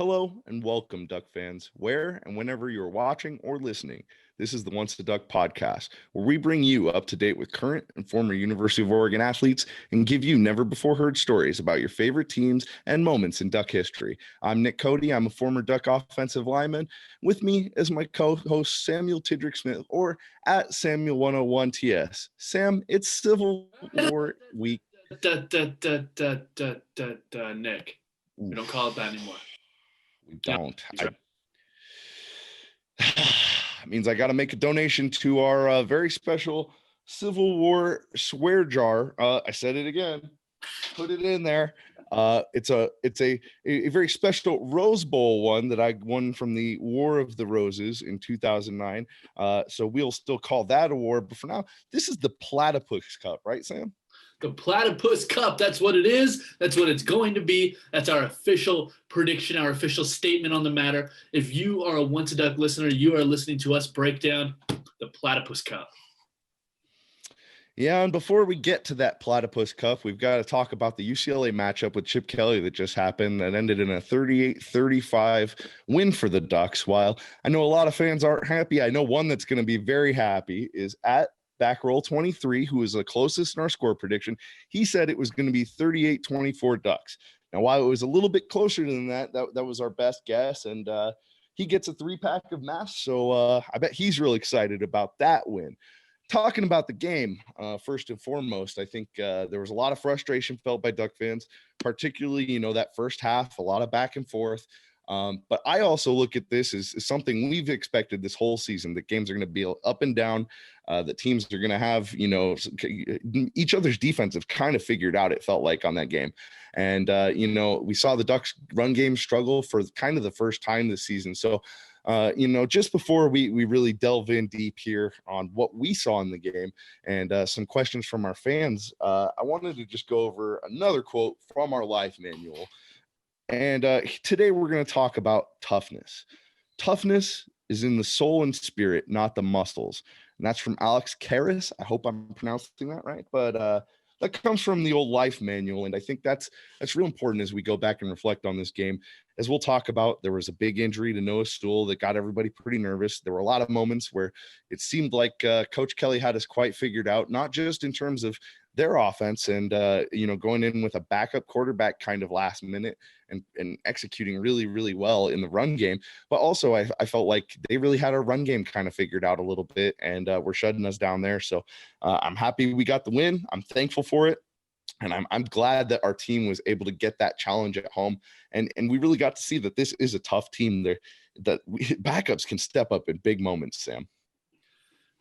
Hello and welcome, Duck fans, where and whenever you're watching or listening. This is the Once a Duck podcast, where we bring you up to date with current and former University of Oregon athletes and give you never before heard stories about your favorite teams and moments in Duck history. I'm Nick Cody. I'm a former Duck offensive lineman. With me is my co-host Samuel Tidrick Smith, or at Samuel101TS. Sam, it's Civil War week. Nick. We don't call it that anymore. We don't. It means I got to make a donation to our very special Civil War swear jar. I said it again. Put it in there. It's a very special Rose Bowl one that I won from the War of the Roses in 2009. So we'll still call that a war. But for now, this is the Platypus Cup, right, Sam? The Platypus Cup, that's what it is. That's what it's going to be. That's our official prediction, our official statement on the matter. If you are a Once a Duck listener, you are listening to us break down the Platypus Cup. Yeah, and before we get to that Platypus Cup, we've got to talk about the UCLA matchup with Chip Kelly that just happened that ended in a 38-35 win for the Ducks. While I know a lot of fans aren't happy, I know one that's going to be very happy is at Backroll 23, who was the closest in our score prediction. He said it was going to be 38-24 Ducks. Now, while it was a little bit closer than that was our best guess, and he gets a 3-pack of masks, so I bet he's really excited about that win. Talking about the game, first and foremost, I think there was a lot of frustration felt by Duck fans, particularly, that first half, a lot of back and forth. But I also look at this as something we've expected this whole season, that games are going to be up and down, that teams are going to have, each other's defense have kind of figured out, it felt like, on that game. And, we saw the Ducks run game struggle for kind of the first time this season. So, just before we really delve in deep here on what we saw in the game and some questions from our fans, I wanted to just go over another quote from our life manual. And today we're going to talk about toughness. Toughness is in the soul and spirit, not the muscles. And that's from Alex Karras. I hope I'm pronouncing that right. But that comes from the old life manual. And I think that's real important as we go back and reflect on this game. As we'll talk about, there was a big injury to Noah Stool that got everybody pretty nervous. There were a lot of moments where it seemed like Coach Kelly had us quite figured out, not just in terms of their offense and, going in with a backup quarterback kind of last minute and executing really, really well in the run game. But also I felt like they really had our run game kind of figured out a little bit, and were shutting us down there. So I'm happy we got the win. I'm thankful for it. And I'm glad that our team was able to get that challenge at home. And we really got to see that this is a tough team there, that backups can step up in big moments, Sam.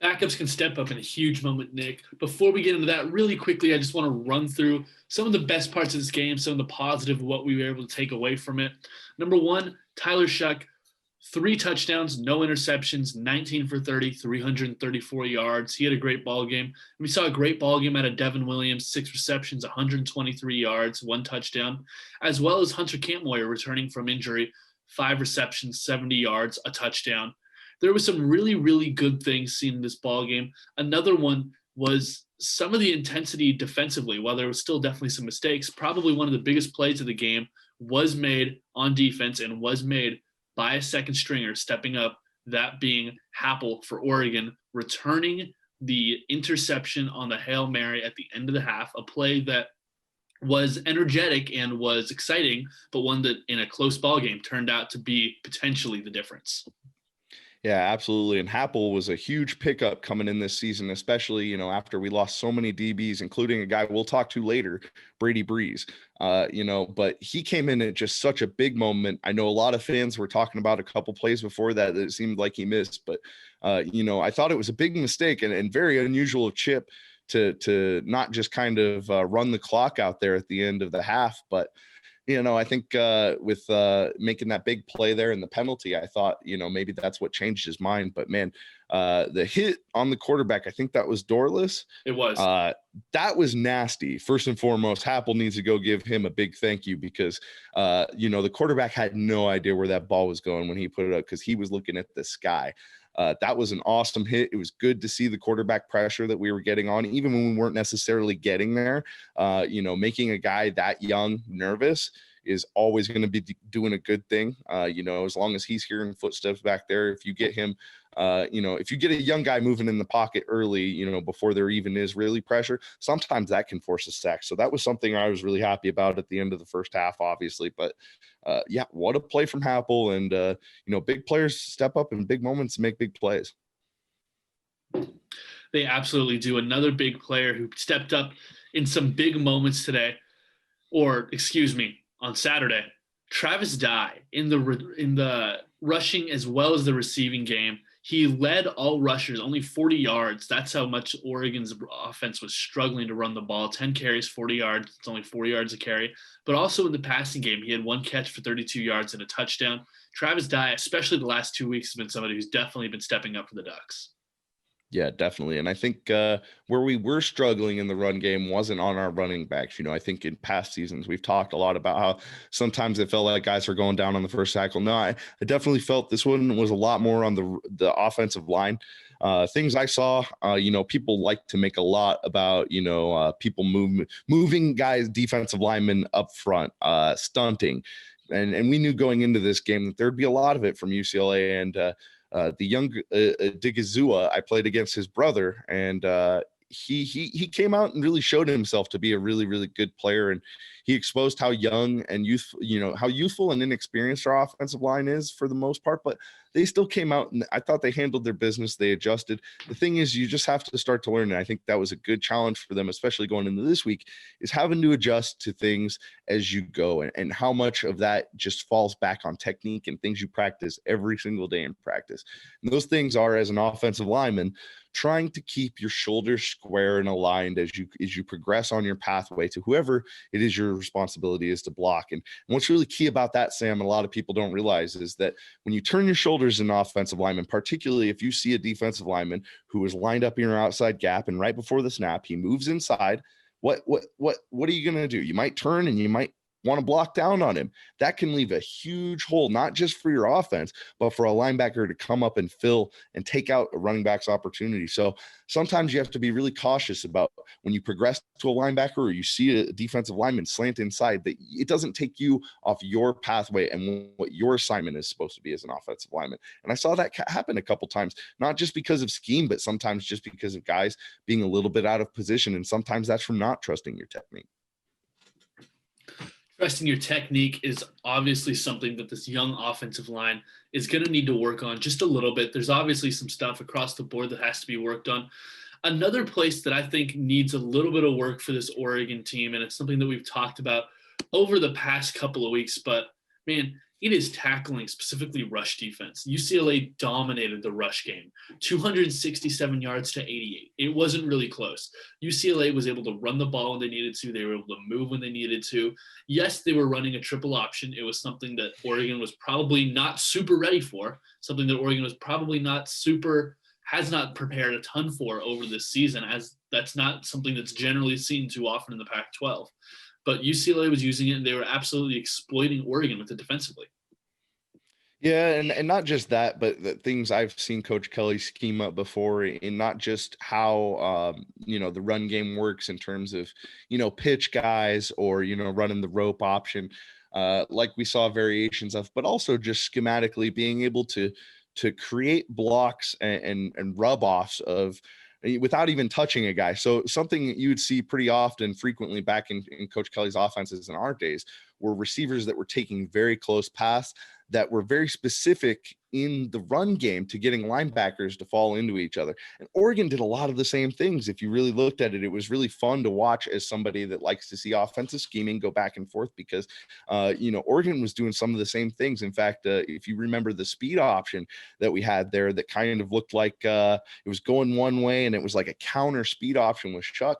Backups can step up in a huge moment, Nick. Before we get into that, really quickly, I just want to run through some of the best parts of this game, some of the positive of what we were able to take away from it. Number one, Tyler Shuck, 3 touchdowns, no interceptions, 19 for 30, 334 yards. He had a great ball game. And we saw a great ball game out of Devin Williams, 6 receptions, 123 yards, 1 touchdown, as well as Hunter Kampmoyer returning from injury, 5 receptions, 70 yards, a touchdown. There was some really, really good things seen in this ball game. Another one was some of the intensity defensively. While there was still definitely some mistakes, probably one of the biggest plays of the game was made on defense and was made by a second stringer stepping up, that being Happel for Oregon, returning the interception on the Hail Mary at the end of the half, a play that was energetic and was exciting, but one that in a close ball game turned out to be potentially the difference. Yeah, absolutely. And Happel was a huge pickup coming in this season, especially, after we lost so many DBs, including a guy we'll talk to later, Brady Breeze. But he came in at just such a big moment. I know a lot of fans were talking about a couple plays before that it seemed like he missed, but I thought it was a big mistake and very unusual of Chip to not just kind of run the clock out there at the end of the half, but I think with making that big play there and the penalty, I thought, maybe that's what changed his mind. But, man, the hit on the quarterback, I think that was Dorless. It was. That was nasty. First and foremost, Happel needs to go give him a big thank you because, the quarterback had no idea where that ball was going when he put it up because he was looking at the sky. That was an awesome hit. It was good to see the quarterback pressure that we were getting on, even when we weren't necessarily getting there. Making a guy that young nervous is always going to be doing a good thing. As long as he's hearing footsteps back there, if you get him, if you get a young guy moving in the pocket early, before there even is really pressure, sometimes that can force a sack. So that was something I was really happy about at the end of the first half, obviously. But what a play from Happel. And, big players step up in big moments and make big plays. They absolutely do. Another big player who stepped up in some big moments today, on Saturday, Travis Dye in the rushing as well as the receiving game. He led all rushers, only 40 yards. That's how much Oregon's offense was struggling to run the ball. 10 carries, 40 yards. It's only 4 yards a carry. But also in the passing game, he had 1 catch for 32 yards and a touchdown. Travis Dye, especially the last 2 weeks, has been somebody who's definitely been stepping up for the Ducks. Yeah, definitely. And I think where we were struggling in the run game wasn't on our running backs. I think in past seasons, we've talked a lot about how sometimes it felt like guys were going down on the first tackle. No, I definitely felt this one was a lot more on the offensive line. Things I saw, people like to make a lot about, people moving guys, defensive linemen up front, stunting. And we knew going into this game that there'd be a lot of it from UCLA. And the young Digizua, I played against his brother, and he came out and really showed himself to be a really, really good player. And he exposed how young and how youthful and inexperienced our offensive line is for the most part, but they still came out and I thought they handled their business. They adjusted. The thing is, you just have to start to learn. And I think that was a good challenge for them, especially going into this week, is having to adjust to things as you go, and how much of that just falls back on technique and things you practice every single day in practice. And those things are, as an offensive lineman, trying to keep your shoulders square and aligned as you progress on your pathway to whoever it is your responsibility is to block. And what's really key about that, Sam, and a lot of people don't realize, is that when you turn your shoulders in offensive lineman, particularly if you see a defensive lineman who is lined up in your outside gap and right before the snap, he moves inside, what are you going to do? You might turn and you might want to block down on him. That can leave a huge hole, not just for your offense, but for a linebacker to come up and fill and take out a running back's opportunity. So sometimes you have to be really cautious about when you progress to a linebacker or you see a defensive lineman slant inside, that it doesn't take you off your pathway and what your assignment is supposed to be as an offensive lineman. And I saw that happen a couple times, not just because of scheme, but sometimes just because of guys being a little bit out of position. And sometimes that's from not trusting your technique. Trusting your technique is obviously something that this young offensive line is going to need to work on just a little bit. There's obviously some stuff across the board that has to be worked on. Another place that I think needs a little bit of work for this Oregon team, and it's something that we've talked about over the past couple of weeks, but man, it is tackling, specifically rush defense. UCLA dominated the rush game, 267 yards to 88. It wasn't really close. UCLA was able to run the ball when they needed to. They were able to move when they needed to. Yes, they were running a triple option. It was something that Oregon was probably not super ready for, something that Oregon was probably has not prepared a ton for over this season, as that's not something that's generally seen too often in the Pac-12. But UCLA was using it, and they were absolutely exploiting Oregon with it defensively. Yeah, and not just that, but the things I've seen Coach Kelly scheme up before, in not just how the run game works in terms of pitch guys or running the rope option, like we saw variations of, but also just schematically being able to create blocks and rub offs of, without even touching a guy. So something you would see pretty often, frequently back in Coach Kelly's offenses in our days, were receivers that were taking very close pass that were very specific in the run game to getting linebackers to fall into each other. And Oregon did a lot of the same things. If you really looked at it, it was really fun to watch as somebody that likes to see offensive scheming go back and forth, because, Oregon was doing some of the same things. In fact, if you remember the speed option that we had there, that kind of looked like it was going one way and it was like a counter speed option with Chuck.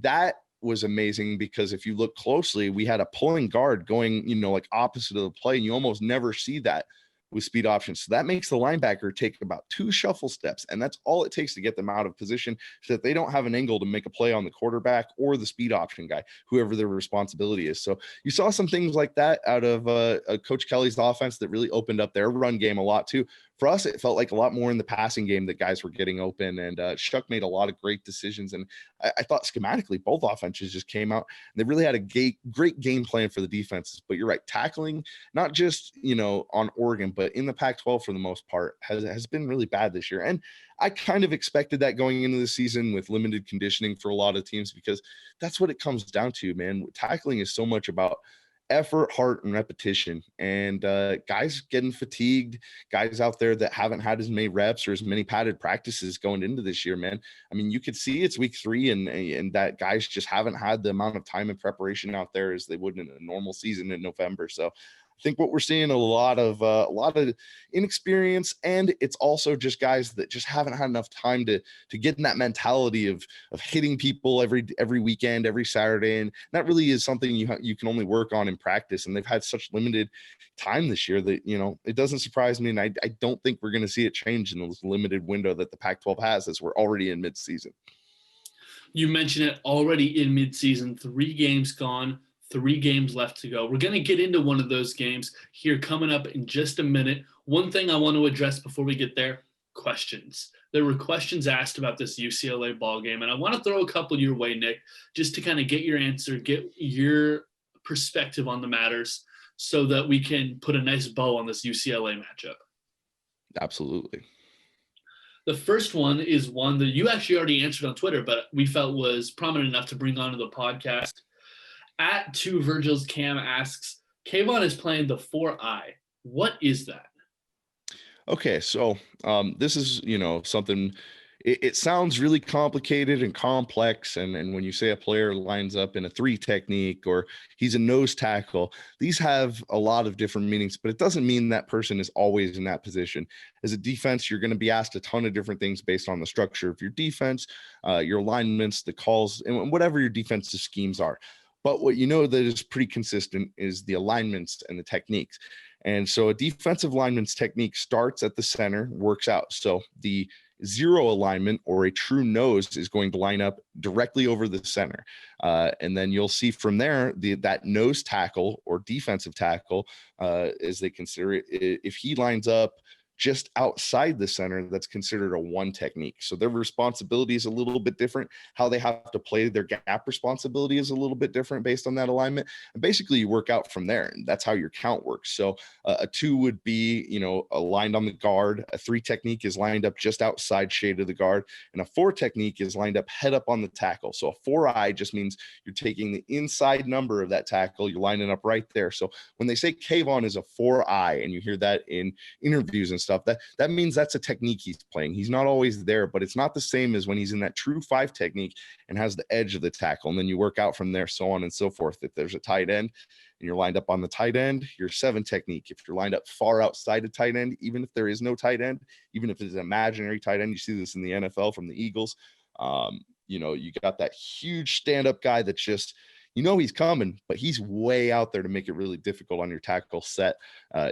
That was amazing, because if you look closely, we had a pulling guard going, like opposite of the play, and you almost never see that with speed options. So that makes the linebacker take about 2 shuffle steps, and that's all it takes to get them out of position, so that they don't have an angle to make a play on the quarterback or the speed option guy, whoever their responsibility is. So you saw some things like that out of Coach Kelly's offense that really opened up their run game a lot too. for us, it felt like a lot more in the passing game that guys were getting open, and Shuck made a lot of great decisions. And I thought schematically, both offenses just came out and they really had a great game plan for the defenses. But you're right, tackling, not just, on Oregon, but in the Pac-12 for the most part, has been really bad this year. And I kind of expected that going into the season with limited conditioning for a lot of teams, because that's what it comes down to, man. Tackling is so much about effort, heart, and repetition. And guys getting fatigued, guys out there that haven't had as many reps or as many padded practices going into this year, man. I mean, you could see it's week 3 and that guys just haven't had the amount of time and preparation out there as they would in a normal season in November. So I think what we're seeing a lot of inexperience, and it's also just guys that just haven't had enough time to get in that mentality of hitting people every weekend, every Saturday, and that really is something you can only work on in practice. And they've had such limited time this year that it doesn't surprise me, and I don't think we're going to see it change in this limited window that the Pac-12 has, as we're already in midseason. You mentioned it, already in midseason, 3 games gone. 3 games left to go. We're going to get into one of those games here coming up in just a minute. One thing I want to address before we get there, questions. There were questions asked about this UCLA ball game, and I want to throw a couple your way, Nick, just to kind of get your answer, get your perspective on the matters so that we can put a nice bow on this UCLA matchup. Absolutely. The first one is one that you actually already answered on Twitter, but we felt was prominent enough to bring onto the podcast. At 2 Virgil's Cam asks, Kayvon is playing the 4-eye. What is that? Okay, so this is, something, it sounds really complicated and complex. And when you say a player lines up in a 3 technique or he's a nose tackle, these have a lot of different meanings, but it doesn't mean that person is always in that position. As a defense, you're going to be asked a ton of different things based on the structure of your defense, your alignments, the calls, and whatever your defensive schemes are. But what that is pretty consistent is the alignments and the techniques. And so a defensive lineman's technique starts at the center, works out. So the 0 alignment or a true nose is going to line up directly over the center. And then you'll see from there that nose tackle or defensive tackle, as they consider it, if he lines up just outside the center, that's considered a 1 technique. So their responsibility is a little bit different. How they have to play their gap responsibility is a little bit different based on that alignment. And basically you work out from there, and that's how your count works. So a 2 would be, aligned on the guard. A 3 technique is lined up just outside shade of the guard. And a 4 technique is lined up head up on the tackle. So a 4-eye just means you're taking the inside number of that tackle, you're lining up right there. So when they say Kayvon is a 4-eye, and you hear that in interviews and stuff, that means that's a technique he's playing. He's not always there, but it's not the same as when he's in that true 5 technique and has the edge of the tackle. And then you work out from there, so on and so forth. If there's a tight end and you're lined up on the tight end, you're 7 technique. If you're lined up far outside of tight end, even if there is no tight end, even if it's an imaginary tight end, you see this in the NFL from the Eagles. You got that huge stand-up guy that's just, he's coming, but he's way out there to make it really difficult on your tackle set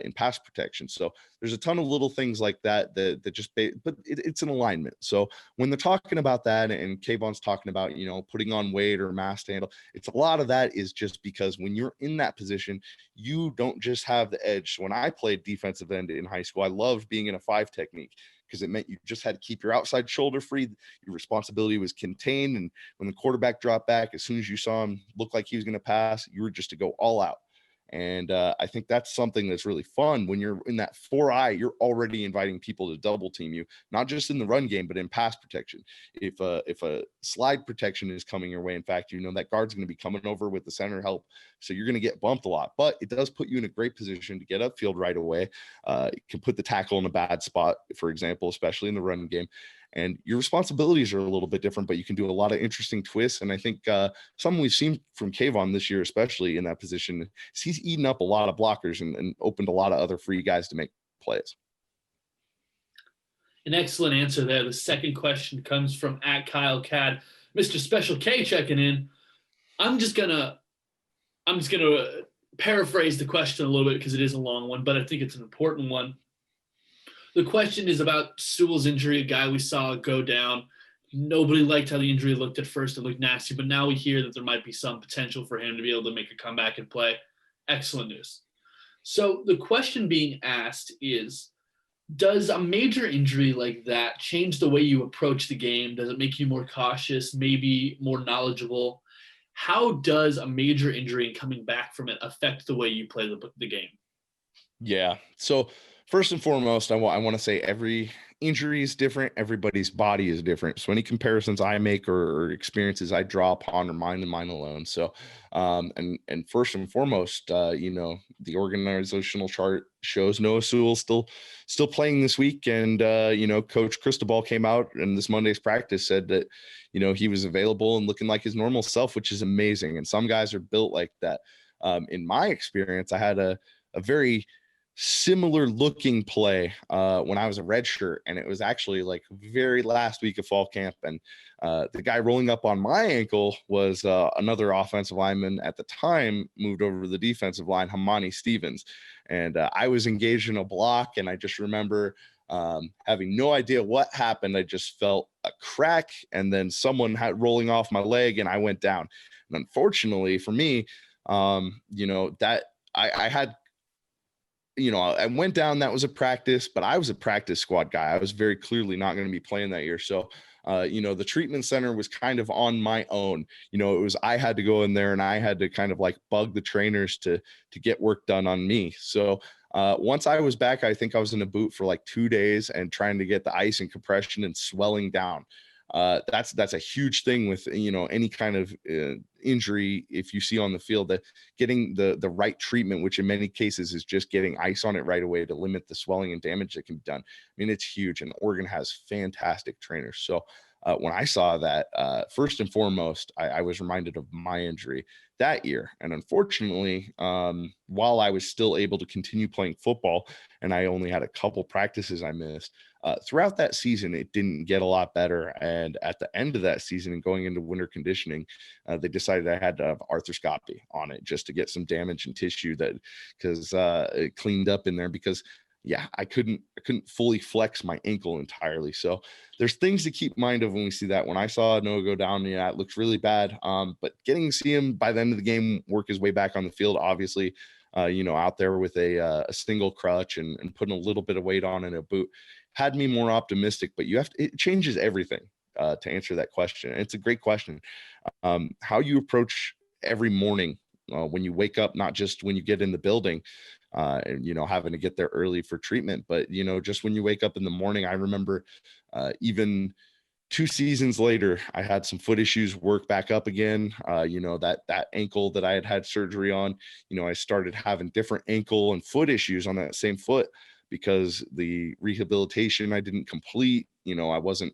in pass protection. So there's a ton of little things like that just, but it's an alignment. So when they're talking about that, and Kayvon's talking about, putting on weight or mass handle, it's a lot of that is just because when you're in that position, you don't just have the edge. So when I played defensive end in high school, I loved being in a 5 technique, because it meant you just had to keep your outside shoulder free. Your responsibility was contained. And when the quarterback dropped back, as soon as you saw him look like he was going to pass, you were just to go all out. And I think that's something that's really fun. When you're in that 4-eye, you're already inviting people to double team you, not just in the run game, but in pass protection. If a slide protection is coming your way, in fact, that guard's going to be coming over with the center help. So you're going to get bumped a lot, but it does put you in a great position to get upfield right away. It can put the tackle in a bad spot, for example, especially in the run game. And your responsibilities are a little bit different, but you can do a lot of interesting twists. And I think something we've seen from Kayvon this year, especially in that position, is he's eaten up a lot of blockers and opened a lot of other free guys to make plays. An excellent answer there. The second question comes from @KyleCad. Mr. Special K checking in. I'm just gonna paraphrase the question a little bit because it is a long one, but I think it's an important one. The question is about Sewell's injury, a guy we saw go down. Nobody liked how the injury looked at first. It looked nasty, but now we hear that there might be some potential for him to be able to make a comeback and play. Excellent news. So the question being asked is, Does a major injury like that change the way you approach the game? Does it make you more cautious, maybe more knowledgeable? How does a major injury and coming back from it affect the way you play the game? Yeah. So first and foremost, I want to say every injury is different. Everybody's body is different. So any comparisons I make or experiences I draw upon are mine and mine alone. So, and first and foremost, the organizational chart shows Noah Sewell still playing this week, and Coach Cristobal came out and this Monday's practice said that he was available and looking like his normal self, which is amazing. And some guys are built like that. In my experience, I had a very similar looking play when I was a redshirt, and it was actually like very last week of fall camp. And the guy rolling up on my ankle was another offensive lineman at the time, moved over to the defensive line, Hamani Stevens. And I was engaged in a block, and I just remember having no idea what happened. I just felt a crack, and then someone had rolling off my leg, and I went down. And unfortunately for me, that I had I went down. That was a practice, but I was a practice squad guy. I was very clearly not going to be playing that year. So, the treatment center was kind of on my own. I had to go in there and I had to kind of like bug the trainers to get work done on me. So, once I was back, I think I was in a boot for like 2 days and trying to get the ice and compression and swelling down. That's a huge thing with any kind of injury. If you see on the field, that getting the right treatment, which in many cases is just getting ice on it right away to limit the swelling and damage that can be done. I mean, it's huge, and Oregon has fantastic trainers. So when I saw that, first and foremost, I was reminded of my injury that year. And unfortunately, while I was still able to continue playing football, and I only had a couple practices I missed, throughout that season, it didn't get a lot better. And at the end of that season and going into winter conditioning, they decided I had to have arthroscopy on it just to get some damage and tissue because it cleaned up in there because yeah, I couldn't fully flex my ankle entirely. So there's things to keep in mind of when we see that. When I saw Noah go down, yeah, it looks really bad. But getting to see him by the end of the game work his way back on the field, obviously, out there with a single crutch and putting a little bit of weight on in a boot had me more optimistic. But it changes everything to answer that question. And it's a great question. How you approach every morning when you wake up, not just when you get in the building, and having to get there early for treatment, but just when you wake up in the morning. I remember even 2 seasons later, I had some foot issues work back up again. That ankle that I had surgery on, I started having different ankle and foot issues on that same foot because the rehabilitation I didn't complete. I wasn't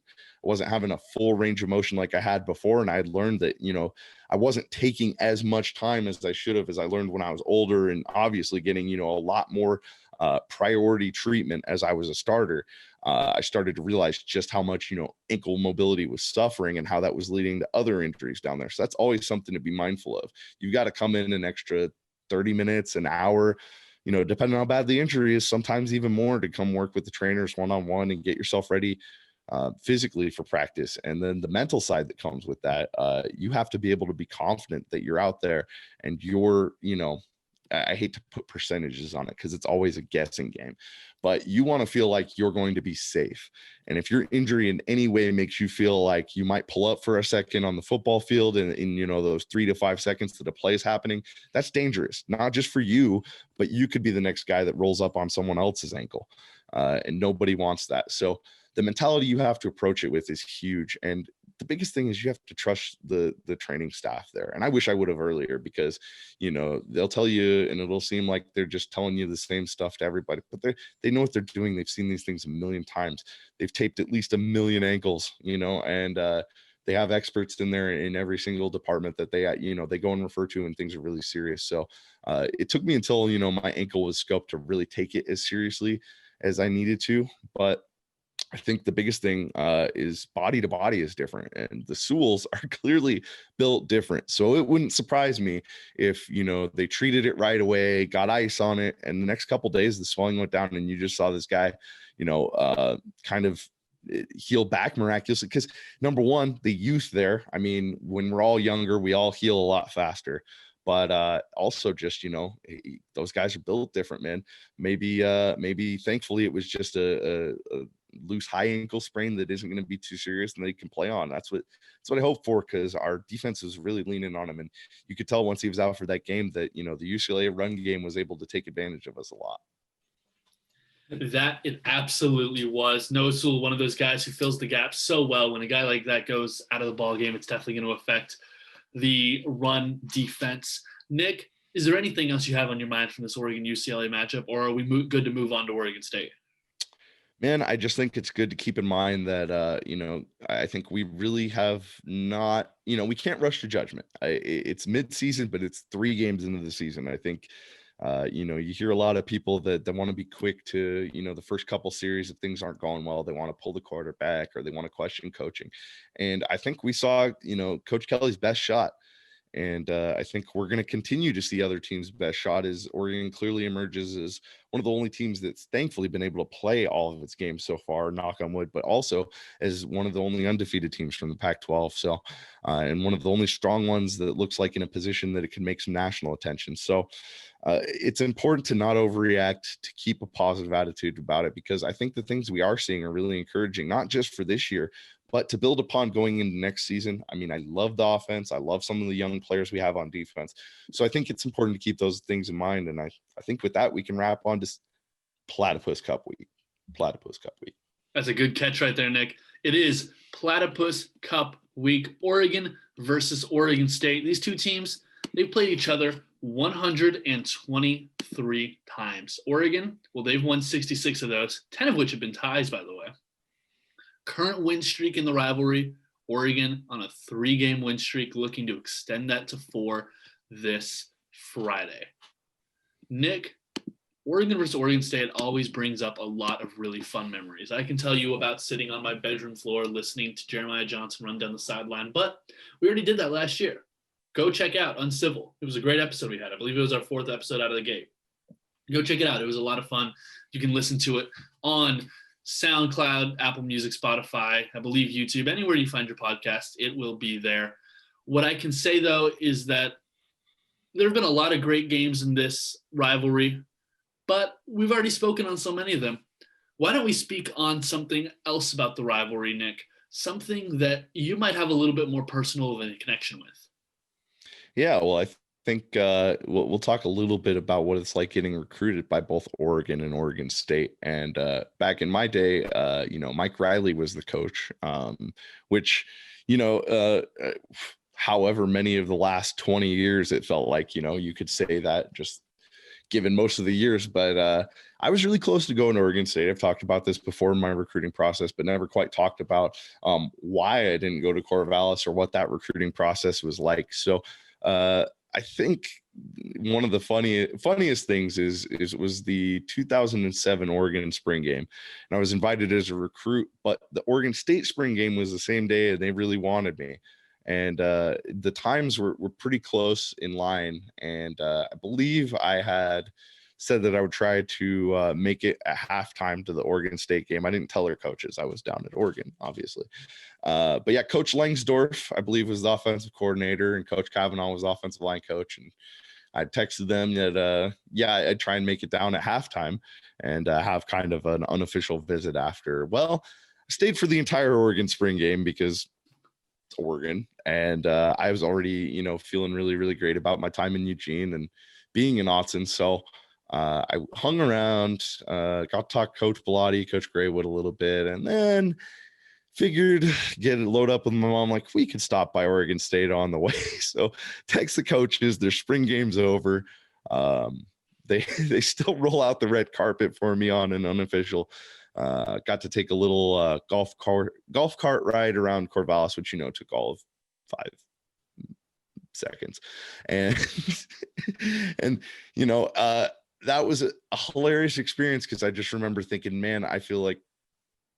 having a full range of motion like I had before. And I had learned that, I wasn't taking as much time as I should have, as I learned when I was older, and obviously getting, a lot more priority treatment as I was a starter. I started to realize just how much, ankle mobility was suffering and how that was leading to other injuries down there. So that's always something to be mindful of. You've got to come in an extra 30 minutes, an hour, depending on how bad the injury is, sometimes even more, to come work with the trainers one-on-one and get yourself ready physically for practice. And then the mental side that comes with that, you have to be able to be confident that you're out there and I hate to put percentages on it because it's always a guessing game, but you want to feel like you're going to be safe. And if your injury in any way makes you feel like you might pull up for a second on the football field and in those 3 to 5 seconds that a play is happening, that's dangerous, not just for you, but you could be the next guy that rolls up on someone else's ankle. And nobody wants that. So the mentality you have to approach it with is huge. And the biggest thing is you have to trust the training staff there. And I wish I would have earlier, because they'll tell you and it'll seem like they're just telling you the same stuff to everybody, but they know what they're doing. They've seen these things a million times. They've taped at least 1 million ankles, and they have experts in there in every single department that they go and refer to when things are really serious. So it took me until my ankle was scoped to really take it as seriously as I needed to. But I think the biggest thing is body to body is different, and the Sewells are clearly built different. So it wouldn't surprise me if, they treated it right away, got ice on it, and the next couple days the swelling went down, and you just saw this guy, kind of heal back miraculously. Because number one, the youth there, I mean, when we're all younger, we all heal a lot faster. but also just, those guys are built different, man. Maybe thankfully it was just a loose high ankle sprain that isn't going to be too serious and they can play on. That's what I hope for, because our defense is really leaning on him. And you could tell once he was out for that game that, the UCLA run game was able to take advantage of us a lot. That it absolutely was. Noah Sewell, one of those guys who fills the gap so well. When a guy like that goes out of the ball game, it's definitely going to affect the run defense. Nick, is there anything else you have on your mind from this Oregon UCLA matchup, or are we good to move on to Oregon State? Man, I just think it's good to keep in mind that, I think we really have not, we can't rush to judgment. It's mid-season, but it's 3 games into the season. I think, you hear a lot of people that want to be quick to, the first couple series, if things aren't going well, they want to pull the quarterback or they want to question coaching. And I think we saw, Coach Kelly's best shot. And I think we're going to continue to see other teams' best shot as Oregon clearly emerges as one of the only teams that's thankfully been able to play all of its games so far, knock on wood, but also as one of the only undefeated teams from the Pac-12. So, and one of the only strong ones that looks like in a position that it can make some national attention. So it's important to not overreact, to keep a positive attitude about it, because I think the things we are seeing are really encouraging, not just for this year, but to build upon going into next season. I mean, I love the offense. I love some of the young players we have on defense. So I think it's important to keep those things in mind. And I think with that, we can wrap on to Platypus Cup week. Platypus Cup week. That's a good catch right there, Nick. It is Platypus Cup week. Oregon versus Oregon State. These two teams, they've played each other 123 times. Oregon, well, they've won 66 of those, 10 of which have been ties, by the way. Current win streak in the rivalry, Oregon on a 3-game win streak, looking to extend that to 4 this Friday. Nick, Oregon versus Oregon State always brings up a lot of really fun memories. I can tell you about sitting on my bedroom floor listening to Jeremiah Johnson run down the sideline, but we already did that last year. Go check out Uncivil. It was a great episode we had. I believe it was our 4th episode out of the gate. Go check it out. It was a lot of fun. You can listen to it on SoundCloud, Apple Music, Spotify, I believe YouTube, anywhere you find your podcast, it will be there. What I can say, though, is that there have been a lot of great games in this rivalry, but we've already spoken on so many of them. Why don't we speak on something else about the rivalry, Nick? Something that you might have a little bit more personal of a connection with. Yeah, well, I think we'll talk a little bit about what it's like getting recruited by both Oregon and Oregon State. And back in my day, Mike Riley was the coach, which, however many of the last 20 years, it felt like, you could say that just given most of the years. But I was really close to going to Oregon State. I've talked about this before in my recruiting process, but never quite talked about why I didn't go to Corvallis or what that recruiting process was like. So I think one of the funniest things was the 2007 Oregon spring game, and I was invited as a recruit, but the Oregon State spring game was the same day, and they really wanted me. And the times were pretty close in line, and I believe I had said that I would try to make it a halftime to the Oregon State game. I didn't tell their coaches I was down at Oregon, obviously. But yeah, Coach Langsdorff, I believe, was the offensive coordinator, and Coach Kavanaugh was the offensive line coach. And I texted them that, I'd try and make it down at halftime and have kind of an unofficial visit after. Well, I stayed for the entire Oregon spring game because it's Oregon. And I was already, feeling really, really great about my time in Eugene and being in Autzen. So I hung around, got to talk Coach Platty, Coach Graywood a little bit, and then figured load up with my mom, like we could stop by Oregon State on the way. So text the coaches, their spring game's over. They still roll out the red carpet for me on an unofficial. Got to take a little golf cart ride around Corvallis, which took all of 5 seconds, and and that was a hilarious experience, because I just remember thinking, man, I feel like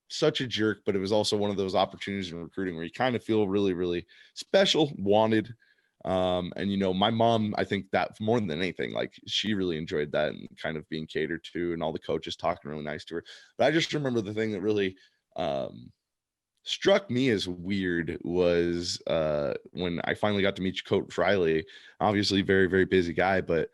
such a jerk, but it was also one of those opportunities in recruiting where you kind of feel really, really special, wanted. And my mom, I think that more than anything, like she really enjoyed that and kind of being catered to, and all the coaches talking really nice to her. But I just remember the thing that really struck me as weird was when I finally got to meet Coach Riley. Obviously, very, very busy guy, but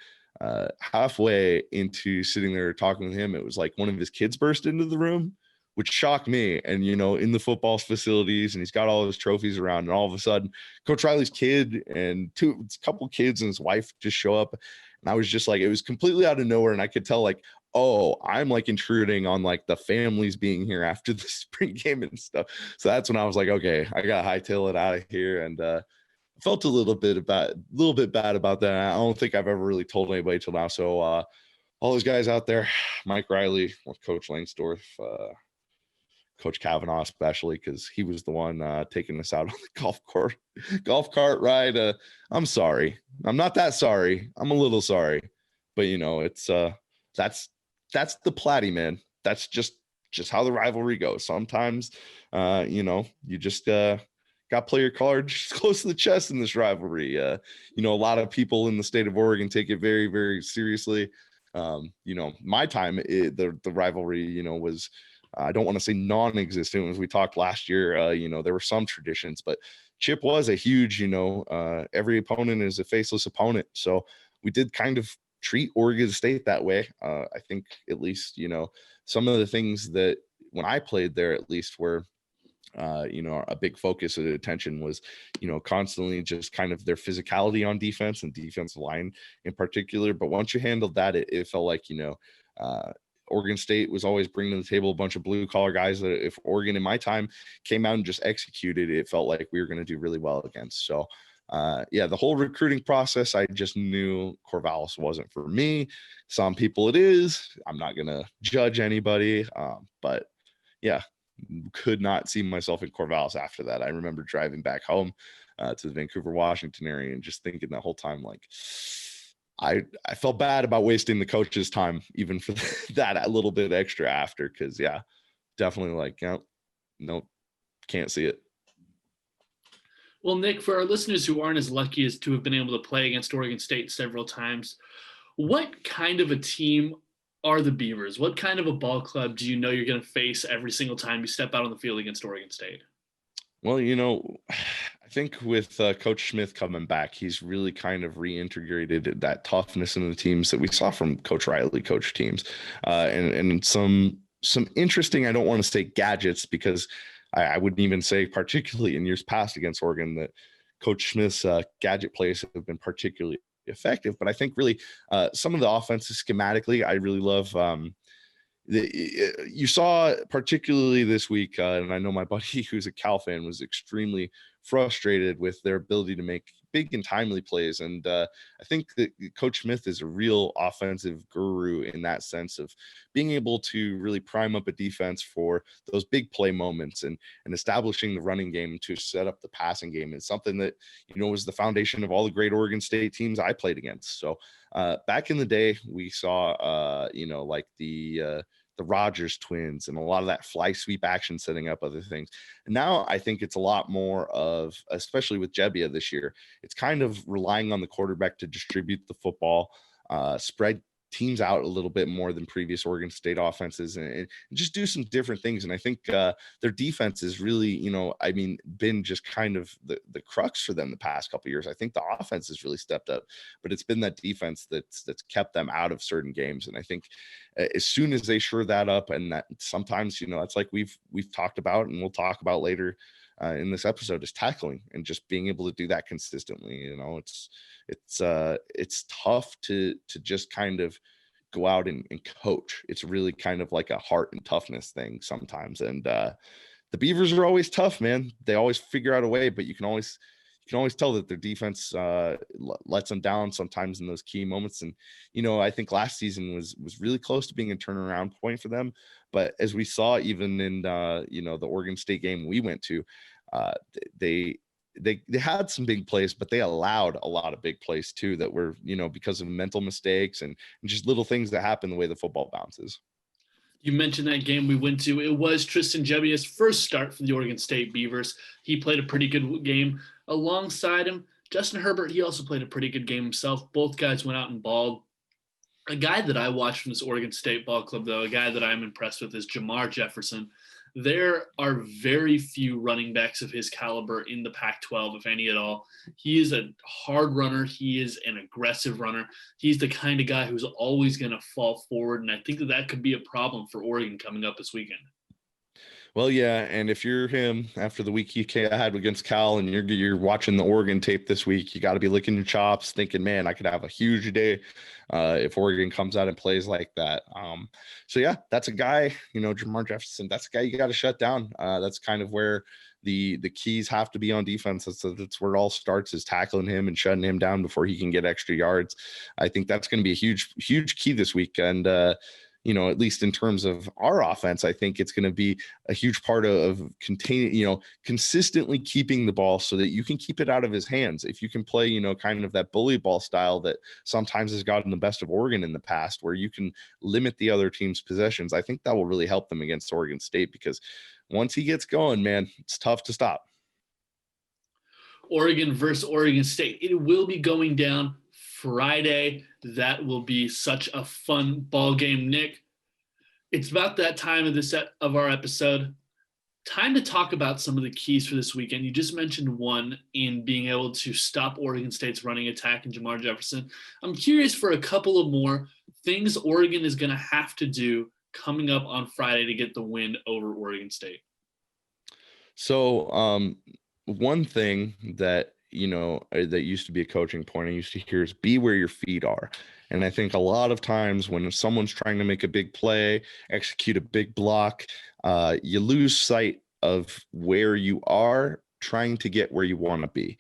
halfway into sitting there talking with him, it was like one of his kids burst into the room, which shocked me. And, in the football facilities, and he's got all his trophies around, and all of a sudden, Coach Riley's kid and a couple kids and his wife just show up. And I was just like, it was completely out of nowhere. And I could tell, like, oh, I'm like intruding on like the families being here after the spring game and stuff. So that's when I was like, okay, I got to hightail it out of here. And felt a little bit bad about that. I don't think I've ever really told anybody till now. So all those guys out there, Mike Riley, with Coach Langsdorff, Coach Kavanaugh, especially because he was the one taking us out on the golf cart ride. I'm sorry. I'm not that sorry. I'm a little sorry, but it's that's the Platty, man. That's just how the rivalry goes. Sometimes, you just got to play your cards close to the chest in this rivalry. A lot of people in the state of Oregon take it very, very seriously. My time, the rivalry, was, I don't want to say non-existent. As we talked last year, there were some traditions, but Chip was a huge, every opponent is a faceless opponent. So we did kind of treat Oregon State that way. I think at least, some of the things that when I played there, at least were, a big focus of attention was, constantly just kind of their physicality on defense and defensive line in particular. But once you handled that, it felt like, Oregon State was always bringing to the table a bunch of blue collar guys that if Oregon in my time came out and just executed, it felt like we were going to do really well against. So the whole recruiting process, I just knew Corvallis wasn't for me. Some people it is. I'm not going to judge anybody. But yeah, could not see myself in Corvallis after that. I remember driving back home to the Vancouver, Washington area and just thinking the whole time, like, I felt bad about wasting the coach's time, even for that a little bit extra after, because definitely like, nope, can't see it. Well, Nick, for our listeners who aren't as lucky as to have been able to play against Oregon State several times, what kind of a team are the Beavers? What kind of a ball club do you know you're going to face every single time you step out on the field against Oregon State? Well, I think with Coach Smith coming back, he's really kind of reintegrated that toughness in the teams that we saw from Coach Riley coach teams, and some interesting, I don't want to say gadgets, because I wouldn't even say particularly in years past against Oregon that Coach Smith's gadget plays have been particularly effective. But I think really some of the offenses schematically, I really love. You saw particularly this week, and I know my buddy who's a Cal fan was extremely frustrated with their ability to make big and timely plays. And I think that Coach Smith is a real offensive guru in that sense of being able to really prime up a defense for those big play moments and establishing the running game to set up the passing game is something that, was the foundation of all the great Oregon State teams I played against. So back in the day, we saw, like the Rogers twins and a lot of that fly sweep action setting up other things. And now I think it's a lot more of, especially with Jebbia this year, it's kind of relying on the quarterback to distribute the football, spread teams out a little bit more than previous Oregon State offenses and just do some different things. And I think their defense is really, been just kind of the crux for them the past couple of years. I think the offense has really stepped up, but it's been that defense that's kept them out of certain games. And I think as soon as they shore that up, and that sometimes, it's like we've talked about and we'll talk about later in this episode, is tackling and just being able to do that consistently. It's tough to just kind of go out and coach. It's really kind of like a heart and toughness thing sometimes. And the Beavers are always tough, man. They always figure out a way, but you can always tell that their defense lets them down sometimes in those key moments. And, I think last season was really close to being a turnaround point for them. But as we saw, even in, the Oregon State game we went to, they had some big plays, but they allowed a lot of big plays too that were, because of mental mistakes and just little things that happen the way the football bounces. You mentioned that game we went to. It was Tristan Jebbia's first start for the Oregon State Beavers. He played a pretty good game. Alongside him, Justin Herbert, he also played a pretty good game himself. Both guys went out and balled. A guy that I watched from this Oregon State ball club, though, a guy that I'm impressed with is Jamar Jefferson. There are very few running backs of his caliber in the Pac-12, if any at all. He is a hard runner. He is an aggressive runner. He's the kind of guy who's always going to fall forward, and I think that could be a problem for Oregon coming up this weekend. Well, yeah, and if you're him after the week he had against Cal, and you're watching the Oregon tape this week, you got to be licking your chops, thinking, man, I could have a huge day if Oregon comes out and plays like that. So yeah, that's a guy, Jamar Jefferson. That's a guy you got to shut down. That's kind of where the keys have to be on defense. That's where it all starts, is tackling him and shutting him down before he can get extra yards. I think that's going to be a huge key this week, and at least in terms of our offense, I think it's going to be a huge part of containing, consistently keeping the ball so that you can keep it out of his hands. If you can play, kind of that bully ball style that sometimes has gotten the best of Oregon in the past, where you can limit the other team's possessions, I think that will really help them against Oregon State, because once he gets going, man, it's tough to stop. Oregon versus Oregon State. It will be going down Friday. That will be such a fun ball game, Nick. It's about that time of the set of our episode. Time to talk about some of the keys for this weekend. You just mentioned one in being able to stop Oregon State's running attack and Jamar Jefferson. I'm curious for a couple of more things Oregon is going to have to do coming up on Friday to get the win over Oregon State. So one thing that that used to be a coaching point I used to hear is be where your feet are. And I think a lot of times when someone's trying to make a big play, execute a big block, you lose sight of where you are trying to get where you want to be.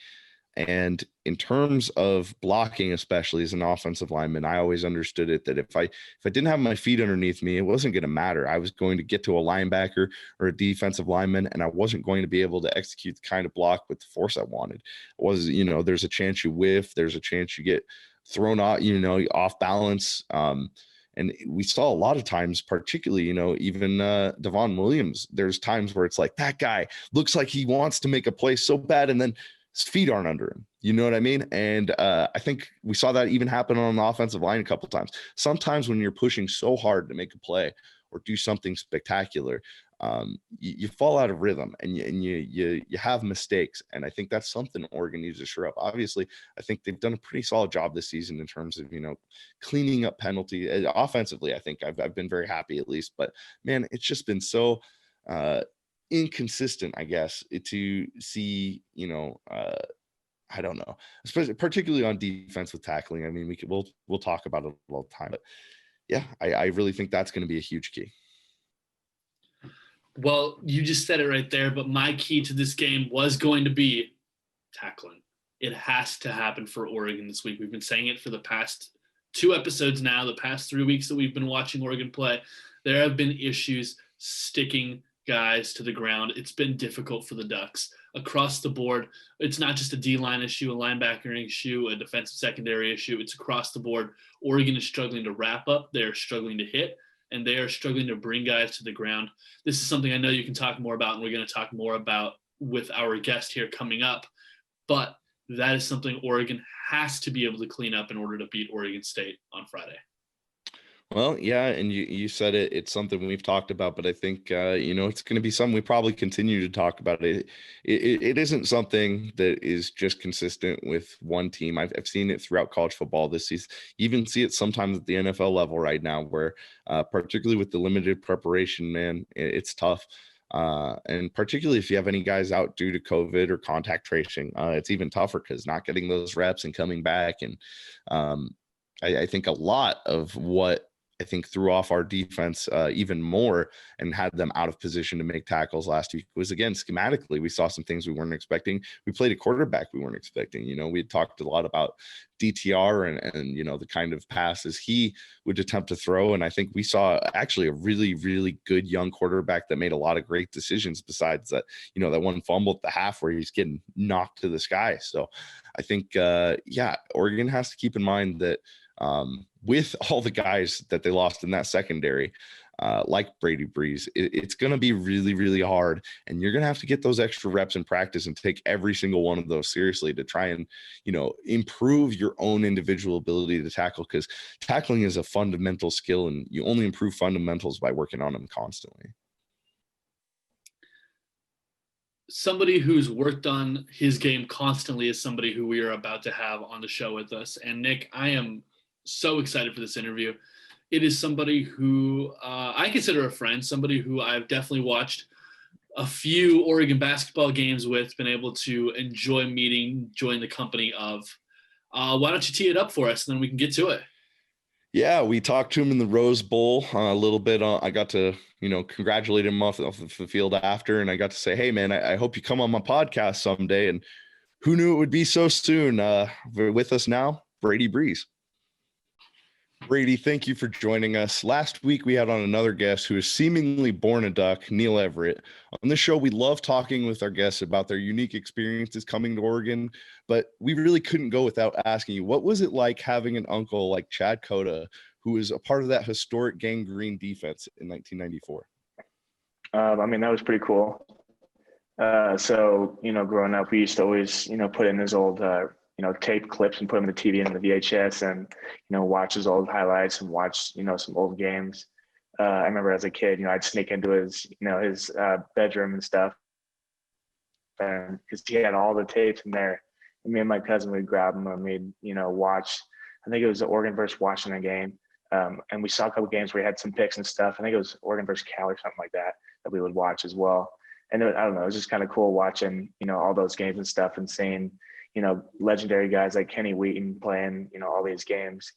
And in terms of blocking, especially as an offensive lineman, I always understood it that if I didn't have my feet underneath me, it wasn't going to matter. I was going to get to a linebacker or a defensive lineman, and I wasn't going to be able to execute the kind of block with the force I wanted. There's a chance you whiff, there's a chance you get thrown out, off balance. And we saw a lot of times, particularly, even Devon Williams, there's times where it's like, that guy looks like he wants to make a play so bad, and then his feet aren't under him. You know what I mean? And I think we saw that even happen on the offensive line a couple of times. Sometimes when you're pushing so hard to make a play or do something spectacular, you fall out of rhythm and you have mistakes. And I think that's something Oregon needs to shore up. Obviously, I think they've done a pretty solid job this season in terms of, cleaning up penalty. Offensively, I think I've been very happy at least. But, man, it's just been so inconsistent, I guess, to see, I don't know, especially particularly on defense with tackling. I mean, we'll talk about it all the time, but yeah, I really think that's going to be a huge key. Well, you just said it right there, but my key to this game was going to be tackling. It has to happen for Oregon this week. We've been saying it for the past 2 episodes now, the past 3 weeks that we've been watching Oregon play. There have been issues sticking guys to the ground. It's been difficult for the Ducks across the board. It's not just a D-line issue, a linebacker issue, a defensive secondary issue. It's across the board. Oregon is struggling to wrap up. They're struggling to hit, and they are struggling to bring guys to the ground. This is something I know you can talk more about, and we're going to talk more about with our guest here coming up. But that is something Oregon has to be able to clean up in order to beat Oregon State on Friday. Well, yeah, and you said it. It's something we've talked about, but I think it's going to be something we probably continue to talk about. It isn't something that is just consistent with one team. I've seen it throughout college football this season. You even see it sometimes at the NFL level right now, where particularly with the limited preparation, man, it's tough. And particularly if you have any guys out due to COVID or contact tracing, it's even tougher because not getting those reps and coming back. And I think a lot of what I think threw off our defense even more and had them out of position to make tackles last week was, again, schematically, we saw some things we weren't expecting. We played a quarterback we weren't expecting. We had talked a lot about DTR and the kind of passes he would attempt to throw. And I think we saw actually a really, really good young quarterback that made a lot of great decisions besides that, that one fumble at the half where he's getting knocked to the sky. So I think, Oregon has to keep in mind that with all the guys that they lost in that secondary, like Brady Breeze, it's going to be really, really hard. And you're going to have to get those extra reps in practice and take every single one of those seriously to try and, improve your own individual ability to tackle, because tackling is a fundamental skill and you only improve fundamentals by working on them constantly. somebody who's worked on his game constantly is somebody who we are about to have on the show with us. And Nick, I am so excited for this interview. It is somebody who I consider a friend, somebody who I've definitely watched a few Oregon basketball games with, been able to enjoy meeting, join the company of. Why don't you tee it up for us, and then we can get to it. Yeah, we talked to him in the Rose Bowl a little bit. I got to, congratulate him off the field after, and I got to say, hey, man, I hope you come on my podcast someday. And who knew it would be so soon? With us now, Brady Breeze. Brady, thank you for joining us. Last week, we had on another guest who is seemingly born a Duck, Neil Everett. On this show, we love talking with our guests about their unique experiences coming to Oregon, but we really couldn't go without asking you, what was it like having an uncle like Chad Cota, who was a part of that historic Gang Green defense in 1994? That was pretty cool. So, growing up, we used to always, put in his old, tape clips and put them in the TV and the VHS and, watch his old highlights and watch, some old games. I remember as a kid, I'd sneak into his bedroom and stuff. And because he had all the tapes in there, and me and my cousin would grab them and we'd, watch. I think it was the Oregon versus Washington game. And we saw a couple games where he had some picks and stuff. I think it was Oregon versus Cal or something like that we would watch as well. And I don't know, it was just kind of cool watching, all those games and stuff and seeing, legendary guys like Kenny Wheaton playing, all these games.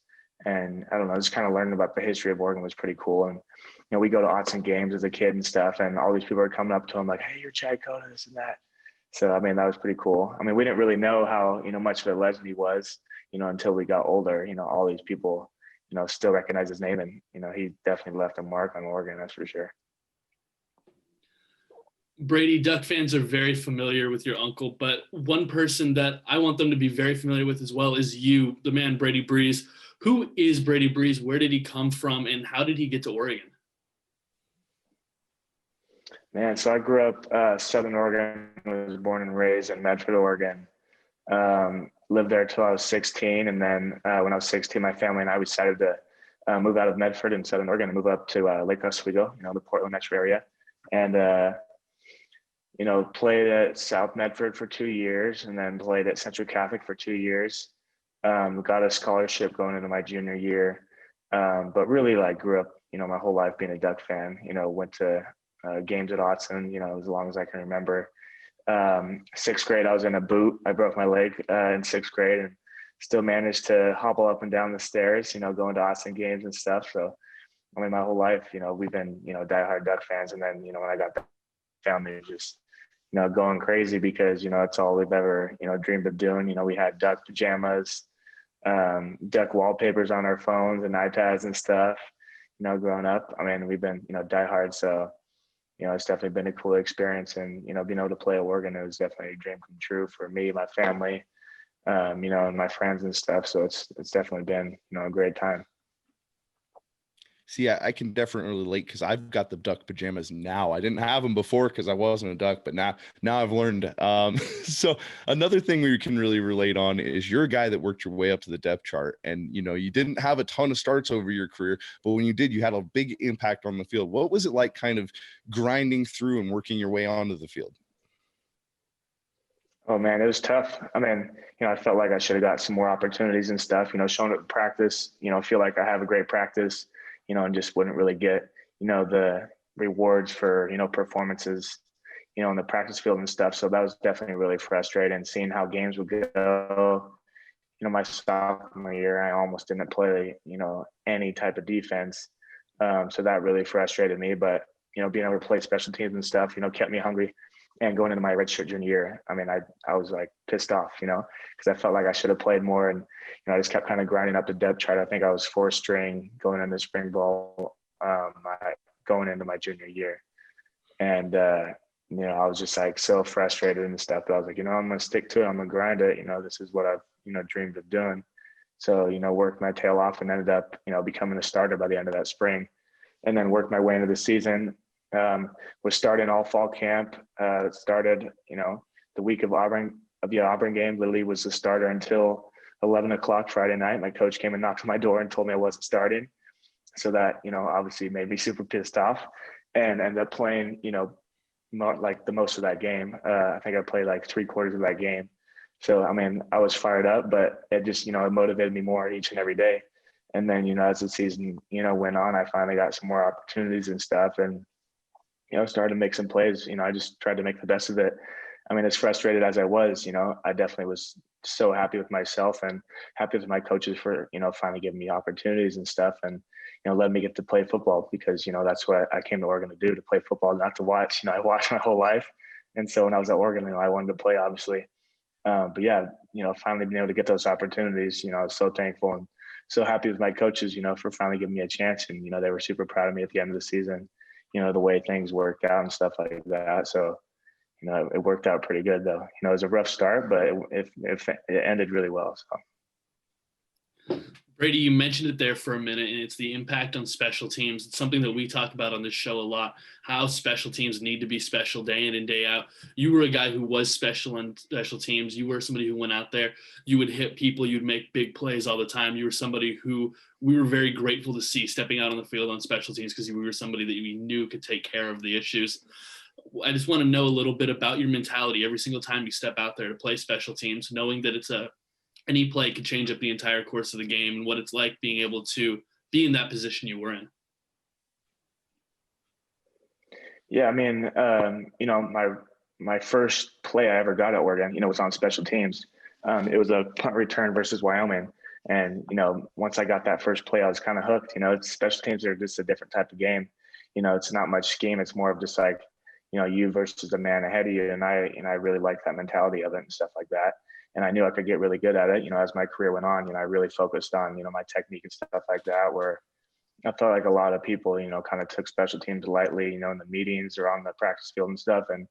And I don't know, just kind of learning about the history of Oregon was pretty cool. And, we go to Autzen games as a kid and stuff, and all these people are coming up to him like, hey, you're Chad Cota, this and that. So, that was pretty cool. We didn't really know how, much of a legend he was, until we got older. All these people, still recognize his name, and, he definitely left a mark on Oregon, that's for sure. Brady, Duck fans are very familiar with your uncle, but one person that I want them to be very familiar with as well is you, the man Brady Breeze. Who is Brady Breeze? Where did he come from, and how did he get to Oregon? Man, so I grew up Southern Oregon. Was born and raised in Medford, Oregon. Lived there till I was 16, and then when I was 16, my family and I decided to move out of Medford in Southern Oregon and move up to Lake Oswego, the Portland metro area, and played at South Medford for 2 years and then played at Central Catholic for 2 years. Got a scholarship going into my junior year, but really grew up, my whole life being a Duck fan. Went to games at Autzen, as long as I can remember. Sixth grade, I was in a boot. I broke my leg in sixth grade and still managed to hobble up and down the stairs, going to Autzen games and stuff. So, my whole life, we've been, diehard Duck fans. And then, when I got the family, just going crazy because, it's all we've ever, dreamed of doing. We had Duck pajamas, Duck wallpapers on our phones and iPads and stuff, growing up. We've been, diehard. So, it's definitely been a cool experience. And, being able to play at Oregon, it was definitely a dream come true for me, my family, and my friends and stuff. So it's definitely been, a great time. See, I can definitely relate because I've got the Duck pajamas now. I didn't have them before because I wasn't a Duck, but now I've learned. So another thing we can really relate on is you're a guy that worked your way up to the depth chart, and you didn't have a ton of starts over your career, but when you did, you had a big impact on the field. What was it like, kind of grinding through and working your way onto the field? Oh man, it was tough. I felt like I should have got some more opportunities and stuff. Showing up in practice. Feel like I have a great practice. And just wouldn't really get, the rewards for, performances, in the practice field and stuff. So that was definitely really frustrating, seeing how games would go. My sophomore year, I almost didn't play, any type of defense. So that really frustrated me. But, being able to play special teams and stuff, kept me hungry. And going into my redshirt junior year, I was pissed off, because I felt like I should have played more. And, I just kept kind of grinding up the depth chart. I think I was 4th string going into spring ball, going into my junior year. And, I was just so frustrated and stuff. But I was like, I'm going to stick to it. I'm going to grind it. This is what I've, dreamed of doing. So, worked my tail off and ended up, becoming a starter by the end of that spring, and then worked my way into the season. Was starting all fall camp. Started, the week of the Auburn game. Literally was the starter until 11 o'clock Friday night. My coach came and knocked on my door and told me I wasn't starting. So that, obviously made me super pissed off, and ended up playing, like the most of that game. I think I played like 3/4 of that game. So, I mean, I was fired up, but it just, it motivated me more each and every day. And then, as the season, went on, I finally got some more opportunities and stuff and, started to make some plays. I just tried to make the best of it. I mean, as frustrated as I was, I definitely was so happy with myself and happy with my coaches for, finally giving me opportunities and stuff and, let me get to play football because, that's what I came to Oregon to do, to play football, not to watch. I watched my whole life. And so when I was at Oregon, I wanted to play, obviously. But yeah, finally being able to get those opportunities, I was so thankful and so happy with my coaches, for finally giving me a chance. And, they were super proud of me at the end of the season, the way things worked out and stuff like that. So, it worked out pretty good though. It was a rough start, but it ended really well. So. Brady, you mentioned it there for a minute, and it's the impact on special teams. It's something that we talk about on this show a lot, how special teams need to be special day in and day out. You were a guy who was special on special teams. You were somebody who went out there. You would hit people. You'd make big plays all the time. You were somebody who we were very grateful to see stepping out on the field on special teams because you were somebody that we knew could take care of the issues. I just want to know a little bit about your mentality every single time you step out there to play special teams, knowing that any play could change up the entire course of the game and what it's like being able to be in that position you were in. Yeah, I mean, my first play I ever got at Oregon, was on special teams. It was a punt return versus Wyoming. And, once I got that first play, I was kind of hooked. Special teams are just a different type of game. It's not much scheme. It's more of just like, you versus the man ahead of you. And I really liked that mentality of it and stuff like that. And I knew I could get really good at it. As my career went on, I really focused on, my technique and stuff like that, where I felt like a lot of people, kind of took special teams lightly, in the meetings or on the practice field and stuff. And,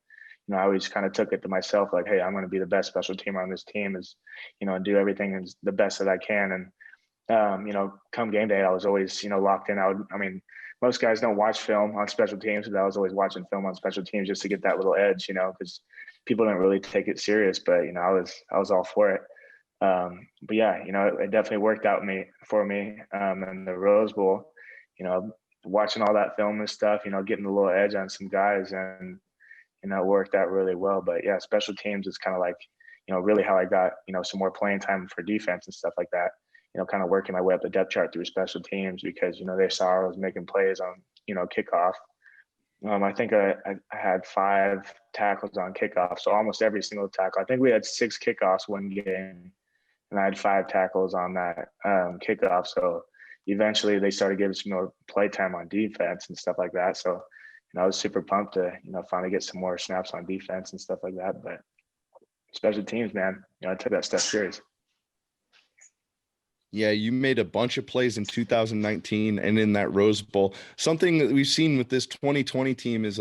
I always kind of took it to myself, like, hey, I'm going to be the best special teamer on this team and do everything as the best that I can. And, come game day, I was always, locked in. I mean, most guys don't watch film on special teams, but I was always watching film on special teams just to get that little edge, because people didn't really take it serious, but, I was all for it. But yeah, it definitely worked out for me in the Rose Bowl, watching all that film and stuff, getting a little edge on some guys and, it worked out really well. But yeah, special teams is kind of like, really how I got, some more playing time for defense and stuff like that, kind of working my way up the depth chart through special teams because, they saw I was making plays on, kickoff. I think I had 5 tackles on kickoff. So almost every single tackle. I think we had 6 kickoffs one game, and I had 5 tackles on that kickoff. So eventually they started giving some more play time on defense and stuff like that. So, I was super pumped to, finally get some more snaps on defense and stuff like that. But special teams, man, I took that stuff serious. Yeah, you made a bunch of plays in 2019 and in that Rose Bowl. Something that we've seen with this 2020 team is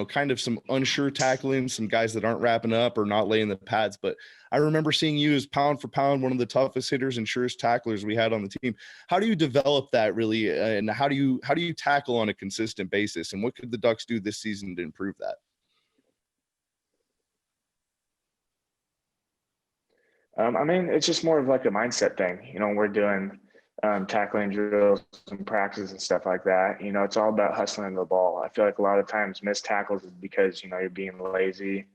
kind of some unsure tackling, some guys that aren't wrapping up or not laying the pads. But I remember seeing you as pound for pound one of the toughest hitters and surest tacklers we had on the team. How do you develop that really, and how do you tackle on a consistent basis? And what could the Ducks do this season to improve that? I mean, it's just more of like a mindset thing. We're doing tackling drills and practice and stuff like that. It's all about hustling the ball. I feel like a lot of times missed tackles is because, you're being lazy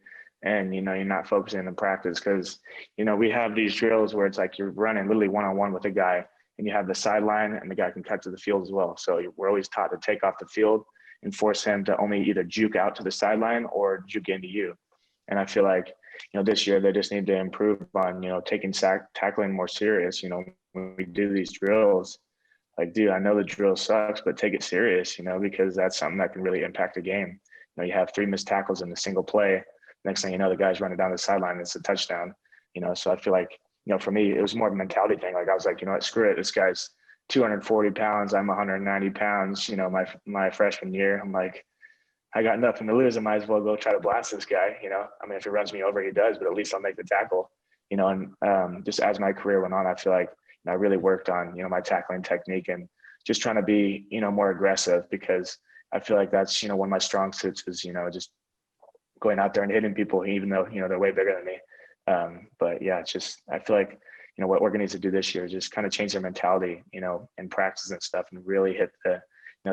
and, you're not focusing in practice because, we have these drills where it's like you're running literally one-on-one with a guy and you have the sideline and the guy can cut to the field as well. So we're always taught to take off the field and force him to only either juke out to the sideline or juke into you. And I feel like, this year they just need to improve on, taking tackling more serious. When we do these drills, like, dude, I know the drill sucks, but take it serious, because that's something that can really impact a game. You have 3 missed tackles in a single play. Next thing you know, the guy's running down the sideline. It's a touchdown, So I feel like, for me, it was more of a mentality thing. Like I was like, what, screw it. This guy's 240 pounds. I'm 190 pounds, my freshman year. I'm like, I got nothing to lose. I might as well go try to blast this guy. I mean, if he runs me over, he does, but at least I'll make the tackle, and just as my career went on, I feel like I really worked on, my tackling technique and just trying to be, more aggressive because I feel like that's, one of my strong suits is, just going out there and hitting people, even though, they're way bigger than me. But yeah, it's just, I feel like, what Oregon needs to do this year is just kind of change their mentality, in practice and stuff and really hit the,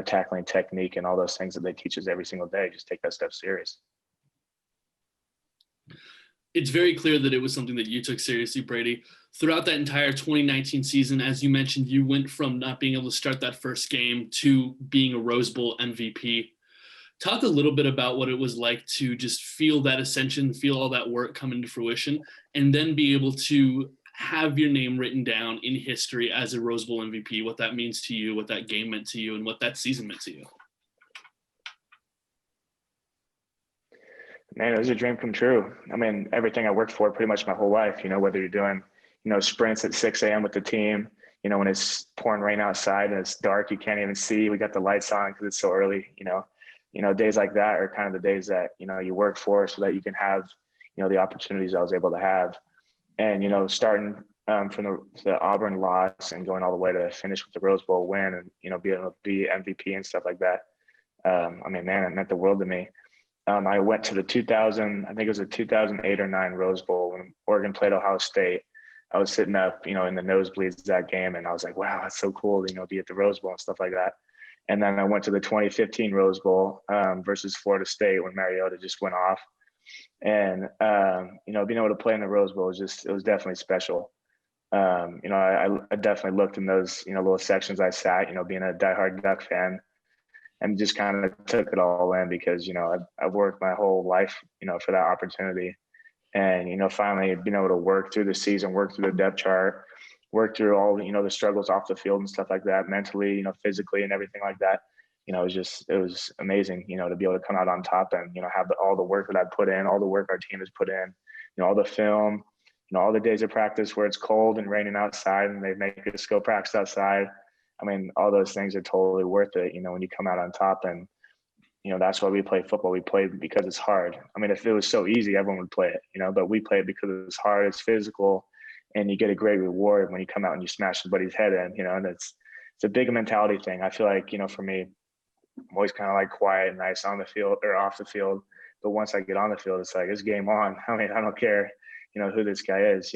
tackling technique and all those things that they teach us every single day. Just take that stuff serious. It's very clear that it was something that you took seriously, Brady. Throughout that entire 2019 season, as you mentioned, you went from not being able to start that first game to being a Rose Bowl MVP. Talk a little bit about what it was like to just feel that ascension, feel all that work come into fruition, and then be able to have your name written down in history as a Rose Bowl MVP, what that means to you, what that game meant to you, and what that season meant to you. Man, it was a dream come true. I mean, everything I worked for pretty much my whole life, whether you're doing, sprints at 6 a.m. with the team, when it's pouring rain outside and it's dark, you can't even see. We got the lights on because it's so early, days like that are kind of the days that, you work for so that you can have, the opportunities I was able to have. And, starting from the Auburn loss and going all the way to finish with the Rose Bowl win and, being able to be MVP and stuff like that. Man, it meant the world to me. I went to the 2000, I think it was a 2008 or 9 Rose Bowl when Oregon played Ohio State. I was sitting up, in the nosebleeds that game, and I was like, wow, that's so cool, be at the Rose Bowl and stuff like that. And then I went to the 2015 Rose Bowl versus Florida State when Mariota just went off. And, being able to play in the Rose Bowl it was definitely special. I definitely looked in those, little sections I sat, being a diehard Duck fan, and just kind of took it all in because, I've worked my whole life, for that opportunity. And, finally being able to work through the season, work through the depth chart, work through all, the struggles off the field and stuff like that, mentally, physically and everything like that. It was amazing, to be able to come out on top and, have all the work that I put in, all the work our team has put in, all the film, all the days of practice where it's cold and raining outside and they make us go practice outside. I mean, all those things are totally worth it, when you come out on top. And, that's why we play football. We play because it's hard. I mean, if it was so easy, everyone would play it, but we play it because it's hard, it's physical, and you get a great reward when you come out and you smash somebody's head in, and it's a big mentality thing. I feel like, for me, I'm always kind of like quiet and nice on the field or off the field. But once I get on the field, it's like, it's game on. I mean, I don't care, who this guy is,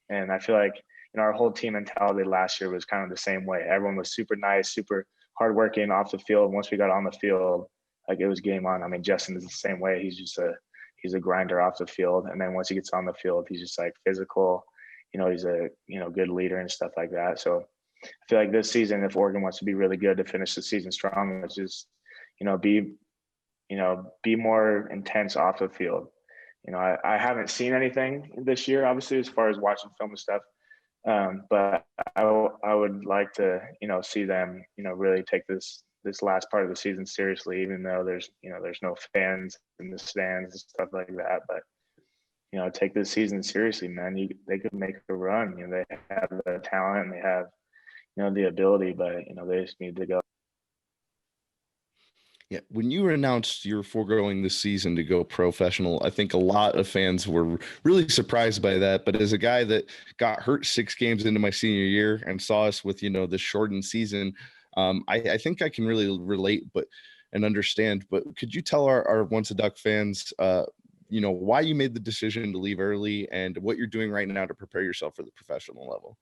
and I feel like, our whole team mentality last year was kind of the same way. Everyone was super nice, super hardworking off the field. Once we got on the field, like it was game on. I mean, Justin is the same way. He's a grinder off the field. And then once he gets on the field, he's just like physical, he's a, good leader and stuff like that. So I feel like this season, if Oregon wants to be really good to finish the season strong, it's just, be more intense off the field. I haven't seen anything this year, obviously, as far as watching film and stuff. But I would like to, see them, really take this last part of the season seriously, even though there's no fans in the stands and stuff like that. But, take this season seriously, man. They could make a run. They have the talent and they have, the ability, but, they just need to go. Yeah, when you announced you were foregoing this season to go professional, I think a lot of fans were really surprised by that. But as a guy that got hurt 6 games into my senior year and saw us with, this shortened season, I think I can really relate and understand. But could you tell our Once a Duck fans, why you made the decision to leave early and what you're doing right now to prepare yourself for the professional level?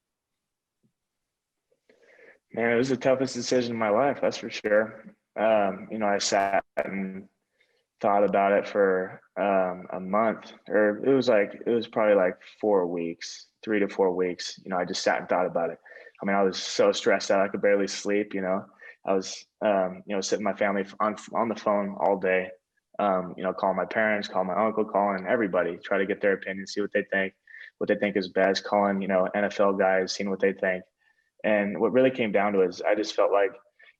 Man, it was the toughest decision in my life, that's for sure. I sat and thought about it for a month, or it was probably like 4 weeks, 3 to 4 weeks. I just sat and thought about it. I mean, I was so stressed out, I could barely sleep. I was, sitting with my family on the phone all day. Calling my parents, calling my uncle, calling everybody, try to get their opinion, see what they think is best. Calling, NFL guys, seeing what they think. And what really came down to is I just felt like,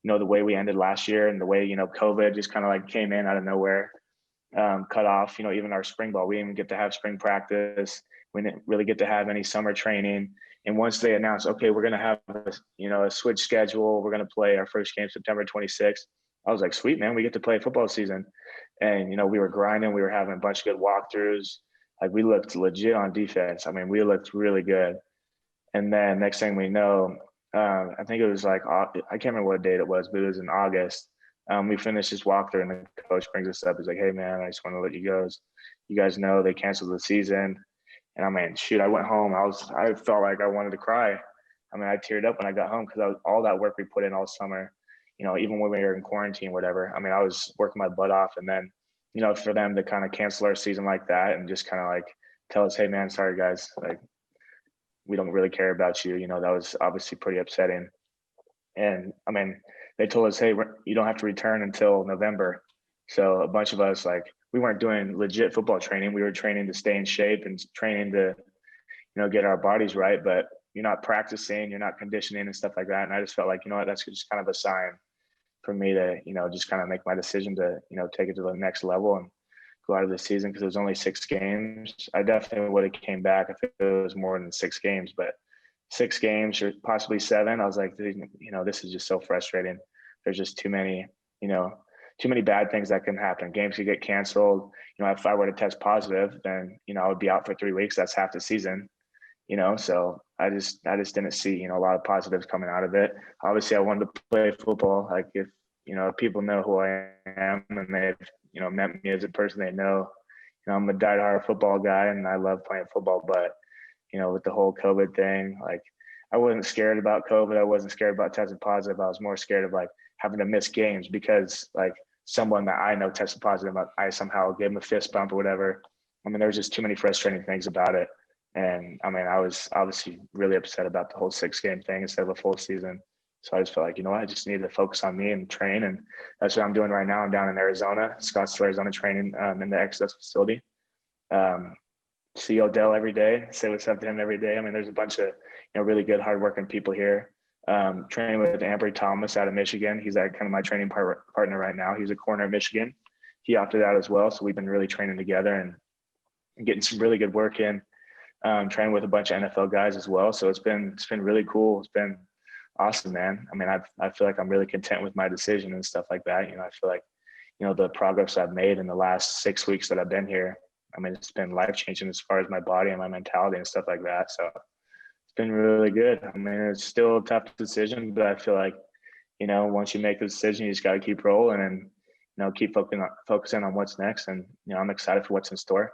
the way we ended last year and the way, COVID just kind of like came in out of nowhere, cut off, even our spring ball. We didn't even get to have spring practice. We didn't really get to have any summer training. And once they announced, okay, we're going to have, a switch schedule, we're going to play our first game September 26th. I was like, sweet, man, we get to play football season. And, we were grinding. We were having a bunch of good walkthroughs. Like we looked legit on defense. I mean, we looked really good. And then next thing we know, I think it was like, I can't remember what date it was, but it was in August. We finished this walkthrough and the coach brings us up. He's like, hey man, I just want to let you guys know they canceled the season. And I mean, shoot, I went home. I felt like I wanted to cry. I mean, I teared up when I got home because all that work we put in all summer, even when we were in quarantine, whatever. I mean, I was working my butt off. And then, for them to kind of cancel our season like that and just kind of like tell us, hey man, sorry guys, like we don't really care about you. That was obviously pretty upsetting. And I mean, they told us, hey, you don't have to return until November. So a bunch of us, like, we weren't doing legit football training. We were training to stay in shape and training to, get our bodies right. But you're not practicing, you're not conditioning and stuff like that. And I just felt like, that's just kind of a sign for me to, just kind of make my decision to, take it to the next level and go out of the season, because it was only 6 games. I definitely would have came back if it was more than 6 games, but 6 games or possibly 7, I was like, this is just so frustrating. There's just too many bad things that can happen. Games could get canceled. If I were to test positive, then, I would be out for 3 weeks. That's half the season, so I just didn't see, a lot of positives coming out of it. Obviously I wanted to play football. Like if people know who I am and they've, met me as a person, they know, I'm a diehard football guy and I love playing football, but with the whole COVID thing, like I wasn't scared about COVID. I wasn't scared about testing positive. I was more scared of like having to miss games because like someone that I know tested positive, I somehow gave him a fist bump or whatever. I mean, there's just too many frustrating things about it. And I mean, I was obviously really upset about the whole 6-game thing instead of a full season. So I just felt like, I just needed to focus on me and train. And that's what I'm doing right now. I'm down in Arizona, Scottsdale, Arizona, training in the XS facility. See Odell every day, say what's up to him every day. I mean, there's a bunch of, really good, hardworking people here. Training with Ambry Thomas out of Michigan. He's kind of my training partner right now. He's a corner at Michigan. He opted out as well. So we've been really training together and getting some really good work in. Training with a bunch of NFL guys as well. So it's been really cool. It's been awesome, man. I mean, I feel like I'm really content with my decision and stuff like that. I feel like, the progress I've made in the last 6 weeks that I've been here, I mean, it's been life-changing as far as my body and my mentality and stuff like that. So it's been really good. I mean, it's still a tough decision, but I feel like, once you make the decision, you just got to keep rolling and, keep focusing on what's next. And, I'm excited for what's in store.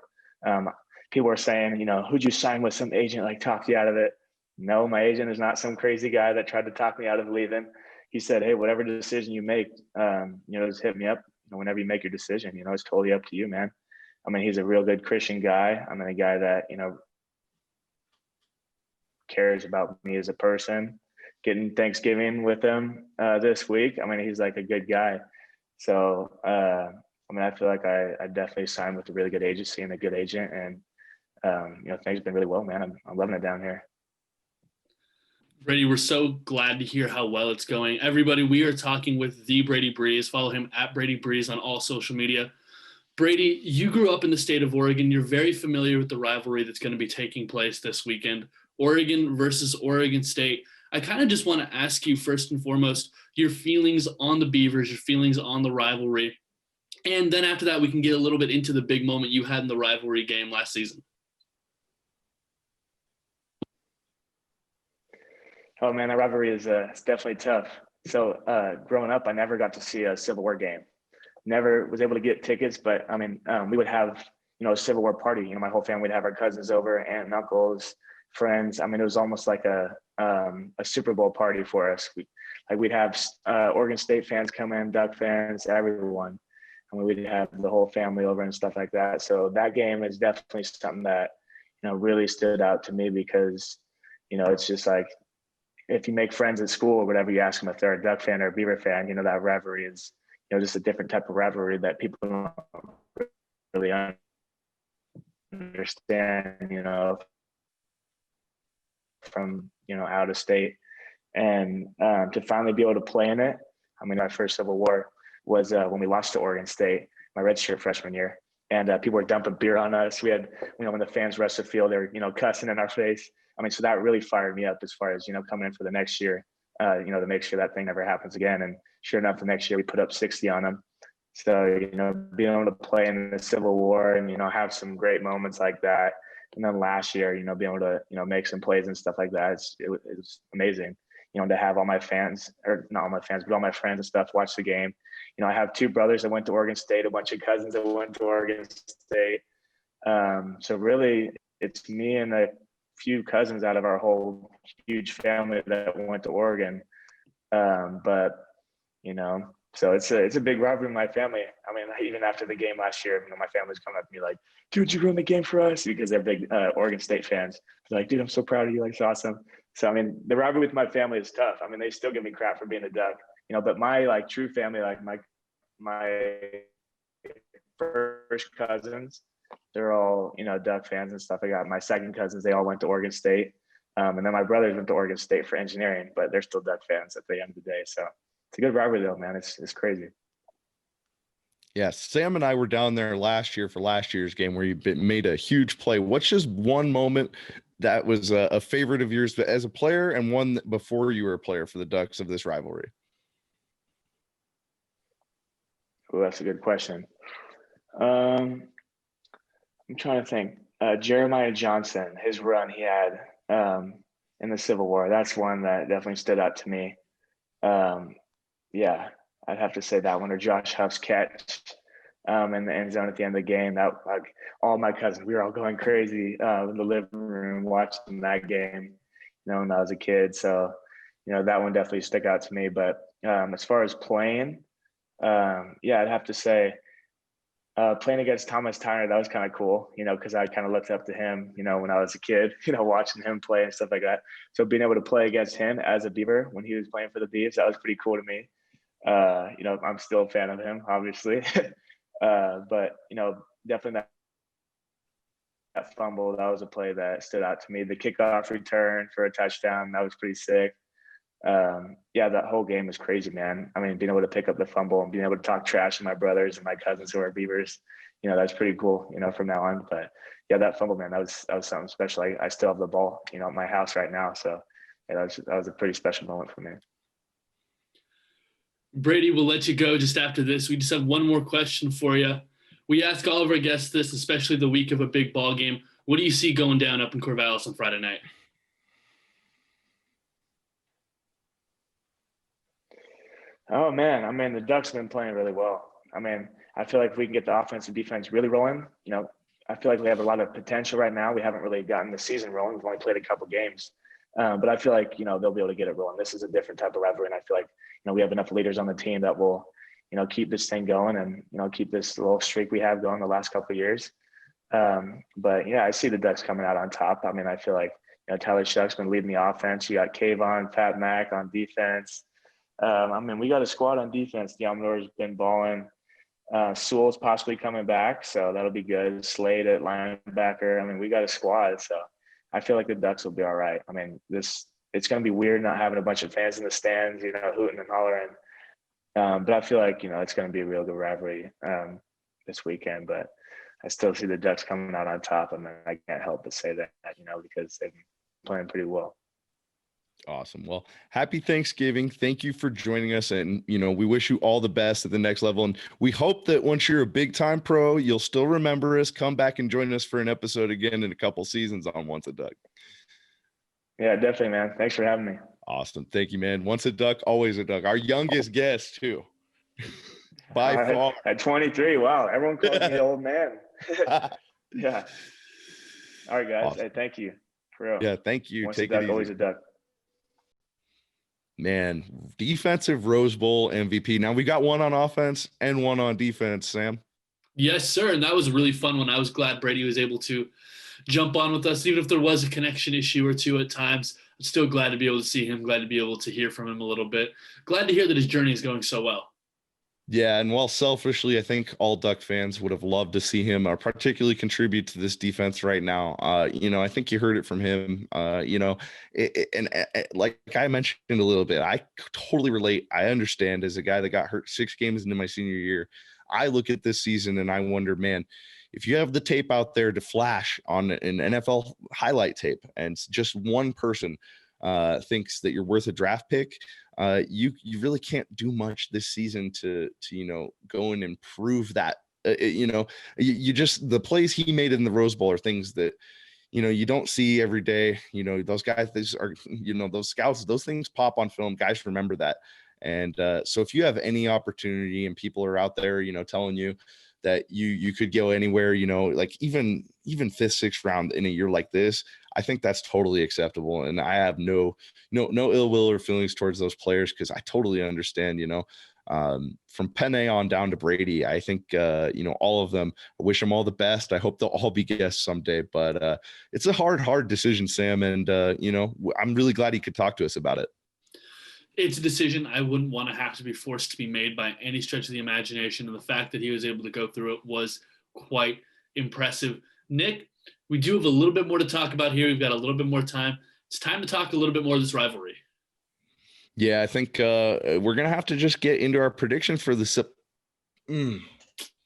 People are saying, who'd you sign with? Some agent like talked you out of it? No, my agent is not some crazy guy that tried to talk me out of leaving. He said, hey, whatever decision you make, just hit me up whenever you make your decision. It's totally up to you, man. I mean, he's a real good Christian guy. I mean, a guy that, cares about me as a person. Getting Thanksgiving with him this week. I mean, he's like a good guy. So, I mean, I feel like I definitely signed with a really good agency and a good agent. And, things have been really well, man. I'm loving it down here. Brady, we're so glad to hear how well it's going. Everybody, we are talking with the Brady Breeze. Follow him at Brady Breeze on all social media. Brady, you grew up in the state of Oregon. You're very familiar with the rivalry that's going to be taking place this weekend, Oregon versus Oregon State. I kind of just want to ask you first and foremost, your feelings on the Beavers, your feelings on the rivalry. And then after that, we can get a little bit into the big moment you had in the rivalry game last season. Oh man, that rivalry is it's definitely tough. So growing up, I never got to see a Civil War game. Never was able to get tickets, but I mean, we would have, a Civil War party. My whole family would have our cousins over, aunt and uncles, friends. I mean, it was almost like a Super Bowl party for us. We'd have Oregon State fans come in, Duck fans, everyone. And we'd have the whole family over and stuff like that. So that game is definitely something that, really stood out to me because, it's just like, if you make friends at school or whatever, you ask them if they're a Duck fan or a Beaver fan, that rivalry is, just a different type of rivalry that people don't really understand, from, out of state. And to finally be able to play in it, I mean, our first Civil War was when we lost to Oregon State, my redshirt freshman year. And people were dumping beer on us. We had, when the fans rushed the field, they were, cussing in our face. I mean, so that really fired me up as far as, coming in for the next year, to make sure that thing never happens again. And sure enough, the next year we put up 60 on them. So, being able to play in the Civil War and, have some great moments like that. And then last year, being able to, make some plays and stuff like that, it was amazing, to have all my fans, or not all my fans, but all my friends and stuff watch the game. I have 2 brothers that went to Oregon State, a bunch of cousins that went to Oregon State. So really, it's me and a few cousins out of our whole huge family that went to Oregon. But, So it's a big rivalry in my family. I mean, even after the game last year, my family's coming up to me like, dude, you ruined the game for us, because they're big Oregon State fans. They're like, dude, I'm so proud of you. Like, it's awesome. So, I mean, the rivalry with my family is tough. I mean, they still give me crap for being a Duck, but my like true family, like my first cousins, they're all, Duck fans and stuff. I got my second cousins, they all went to Oregon State. And then my brothers went to Oregon State for engineering, but they're still Duck fans at the end of the day. So it's a good rivalry though, man. It's crazy. Yeah, Sam and I were down there last year for last year's game where you made a huge play. What's just one moment that was a favorite of yours as a player and one before you were a player for the Ducks of this rivalry? Oh, that's a good question. I'm trying to think. Jeremiah Johnson, his run he had in the Civil War. That's one that definitely stood out to me. Yeah, I'd have to say that one, or Josh Huff's catch in the end zone at the end of the game. That, like, all my cousins, we were all going crazy in the living room watching that game, when I was a kid. So, that one definitely stuck out to me. But as far as playing, yeah, I'd have to say playing against Thomas Tyner, that was kind of cool, because I kind of looked up to him, when I was a kid, watching him play and stuff like that. So being able to play against him as a Beaver when he was playing for the Beavs, that was pretty cool to me. I'm still a fan of him, obviously. But, definitely that fumble, that was a play that stood out to me. The kickoff return for a touchdown, that was pretty sick. Yeah, that whole game was crazy, man. I mean, being able to pick up the fumble and being able to talk trash to my brothers and my cousins who are Beavers, that's pretty cool, from now on. But yeah, that fumble, man, that was something special. I still have the ball, at my house right now. So yeah, that was a pretty special moment for me. Brady, we'll let you go just after this. We just have one more question for you. We ask all of our guests this, especially the week of a big ball game. What do you see going down up in Corvallis on Friday night? Oh, man. I mean, the Ducks have been playing really well. I mean, I feel like if we can get the offense and defense really rolling, I feel like we have a lot of potential right now. We haven't really gotten the season rolling. We've only played a couple games. But I feel like, they'll be able to get it rolling. This is a different type of rivalry. And I feel like, we have enough leaders on the team that will, keep this thing going and, keep this little streak we have going the last couple of years. But yeah, I see the Ducks coming out on top. I mean, I feel like, Tyler Shuck's been leading the offense. You got Kayvon, Pat Mack on defense. I mean, we got a squad on defense. Diamador's been balling. Sewell's possibly coming back, so that'll be good. Slade at linebacker. I mean, we got a squad, so I feel like the Ducks will be all right. I mean, it's going to be weird not having a bunch of fans in the stands, hooting and hollering. But I feel like, it's going to be a real good rivalry this weekend. But I still see the Ducks coming out on top. I mean, I can't help but say that, because they've been playing pretty well. Awesome. Well, happy Thanksgiving. Thank you for joining us. And, we wish you all the best at the next level. And we hope that once you're a big time pro, you'll still remember us, come back and join us for an episode again in a couple seasons on Once a Duck. Yeah, definitely, man. Thanks for having me. Awesome. Thank you, man. Once a Duck, always a Duck. Our youngest guest too. By far. At 23. Wow. Everyone calls me old man. Yeah. All right, guys. Awesome. Hey, thank you. For real. Yeah. Thank you. Once Take a Duck, it easy. always a Duck. Man, defensive Rose Bowl MVP. Now we got one on offense and one on defense, Sam. Yes, sir. And that was a really fun one. I was glad Brady was able to jump on with us, even if there was a connection issue or two at times. I'm still glad to be able to see him, glad to be able to hear from him a little bit. Glad to hear that his journey is going so well. Yeah, and while selfishly, I think all Duck fans would have loved to see him particularly contribute to this defense right now. I think you heard it from him. Like I mentioned a little bit, I totally relate. I understand as a guy that got hurt 6 games into my senior year. I look at this season and I wonder, man, if you have the tape out there to flash on an NFL highlight tape and just one person thinks that you're worth a draft pick, you really can't do much this season to go and improve that. You just, the plays he made in the Rose Bowl are things that you don't see every day. Those guys, these are those scouts, those things pop on film. Guys remember that. And so if you have any opportunity and people are out there telling you that you could go anywhere, like even 5th, 6th round in a year like this, I think that's totally acceptable. And I have no ill will or feelings towards those players, because I totally understand, from Penne on down to Brady. I think, all of them, I wish them all the best. I hope they'll all be guests someday, but it's a hard decision, Sam. And, I'm really glad he could talk to us about it. It's a decision I wouldn't want to have to be forced to be made by any stretch of the imagination. And the fact that he was able to go through it was quite impressive. Nick, we do have a little bit more to talk about here. We've got a little bit more time. It's time to talk a little bit more of this rivalry. Yeah, I think we're going to have to just get into our prediction for the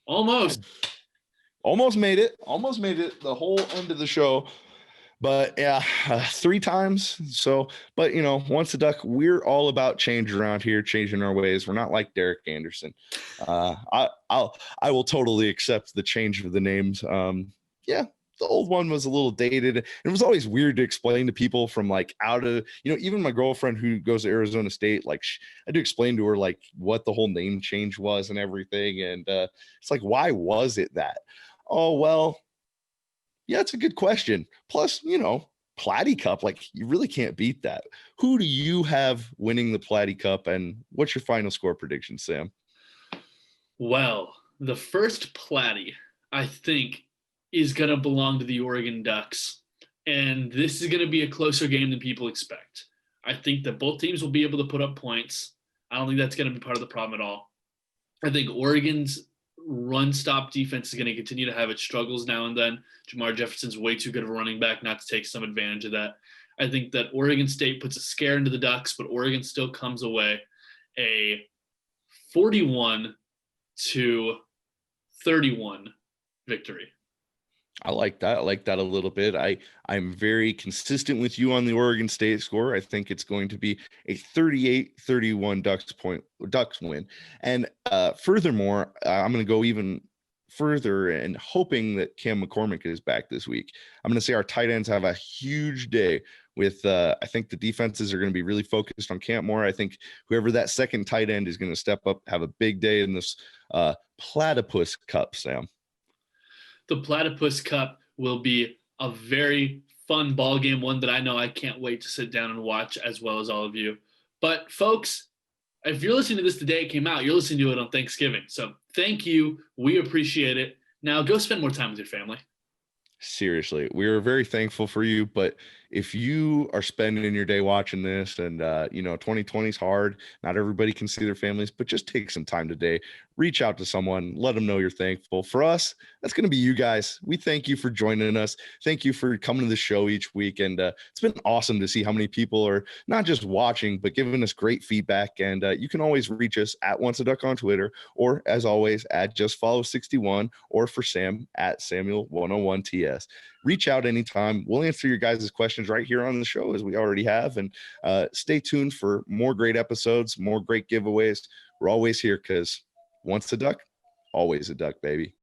Almost made it the whole end of the show. But yeah, 3 times. So, but once a Duck, we're all about change around here, changing our ways. We're not like Derek Anderson. I will totally accept the change of the names. Yeah, the old one was a little dated. It was always weird to explain to people from like out of, even my girlfriend who goes to Arizona State, like I had to explain to her like what the whole name change was and everything. And it's like, why was it that? Oh, well, yeah, it's a good question. Plus, Platty Cup, like you really can't beat that. Who do you have winning the Platty Cup, and what's your final score prediction, Sam? Well, the first Platty, I think, is going to belong to the Oregon Ducks. And this is going to be a closer game than people expect. I think that both teams will be able to put up points. I don't think that's going to be part of the problem at all. I think Oregon's run stop defense is going to continue to have its struggles now and then. Jamar Jefferson's way too good of a running back not to take some advantage of that. I think that Oregon State puts a scare into the Ducks, but Oregon still comes away a 41-31 victory. I like that. I like that a little bit. I'm very consistent with you on the Oregon State score. I think it's going to be a 38-31 Ducks win. And furthermore, I'm going to go even further and hoping that Cam McCormick is back this week. I'm going to say our tight ends have a huge day with I think the defenses are going to be really focused on Camp Moore. I think whoever that second tight end is going to step up, have a big day in this Platypus Cup, Sam. The Platypus Cup will be a very fun ball game, one that I know I can't wait to sit down and watch, as well as all of you. But folks, if you're listening to this the day it came out, you're listening to it on Thanksgiving. So thank you. We appreciate it. Now go spend more time with your family. Seriously, we are very thankful for you. But if you are spending your day watching this and, 2020 is hard, not everybody can see their families, but just take some time today, reach out to someone, let them know you're thankful. For us, that's going to be you guys. We thank you for joining us. Thank you for coming to the show each week. And it's been awesome to see how many people are not just watching, but giving us great feedback. And you can always reach us at Once a Duck on Twitter, or as always, at JustFollow61, or for Sam at Samuel101TS. Reach out anytime. We'll answer your guys' questions right here on the show, as we already have. And stay tuned for more great episodes, more great giveaways. We're always here because once a Duck, always a Duck, baby.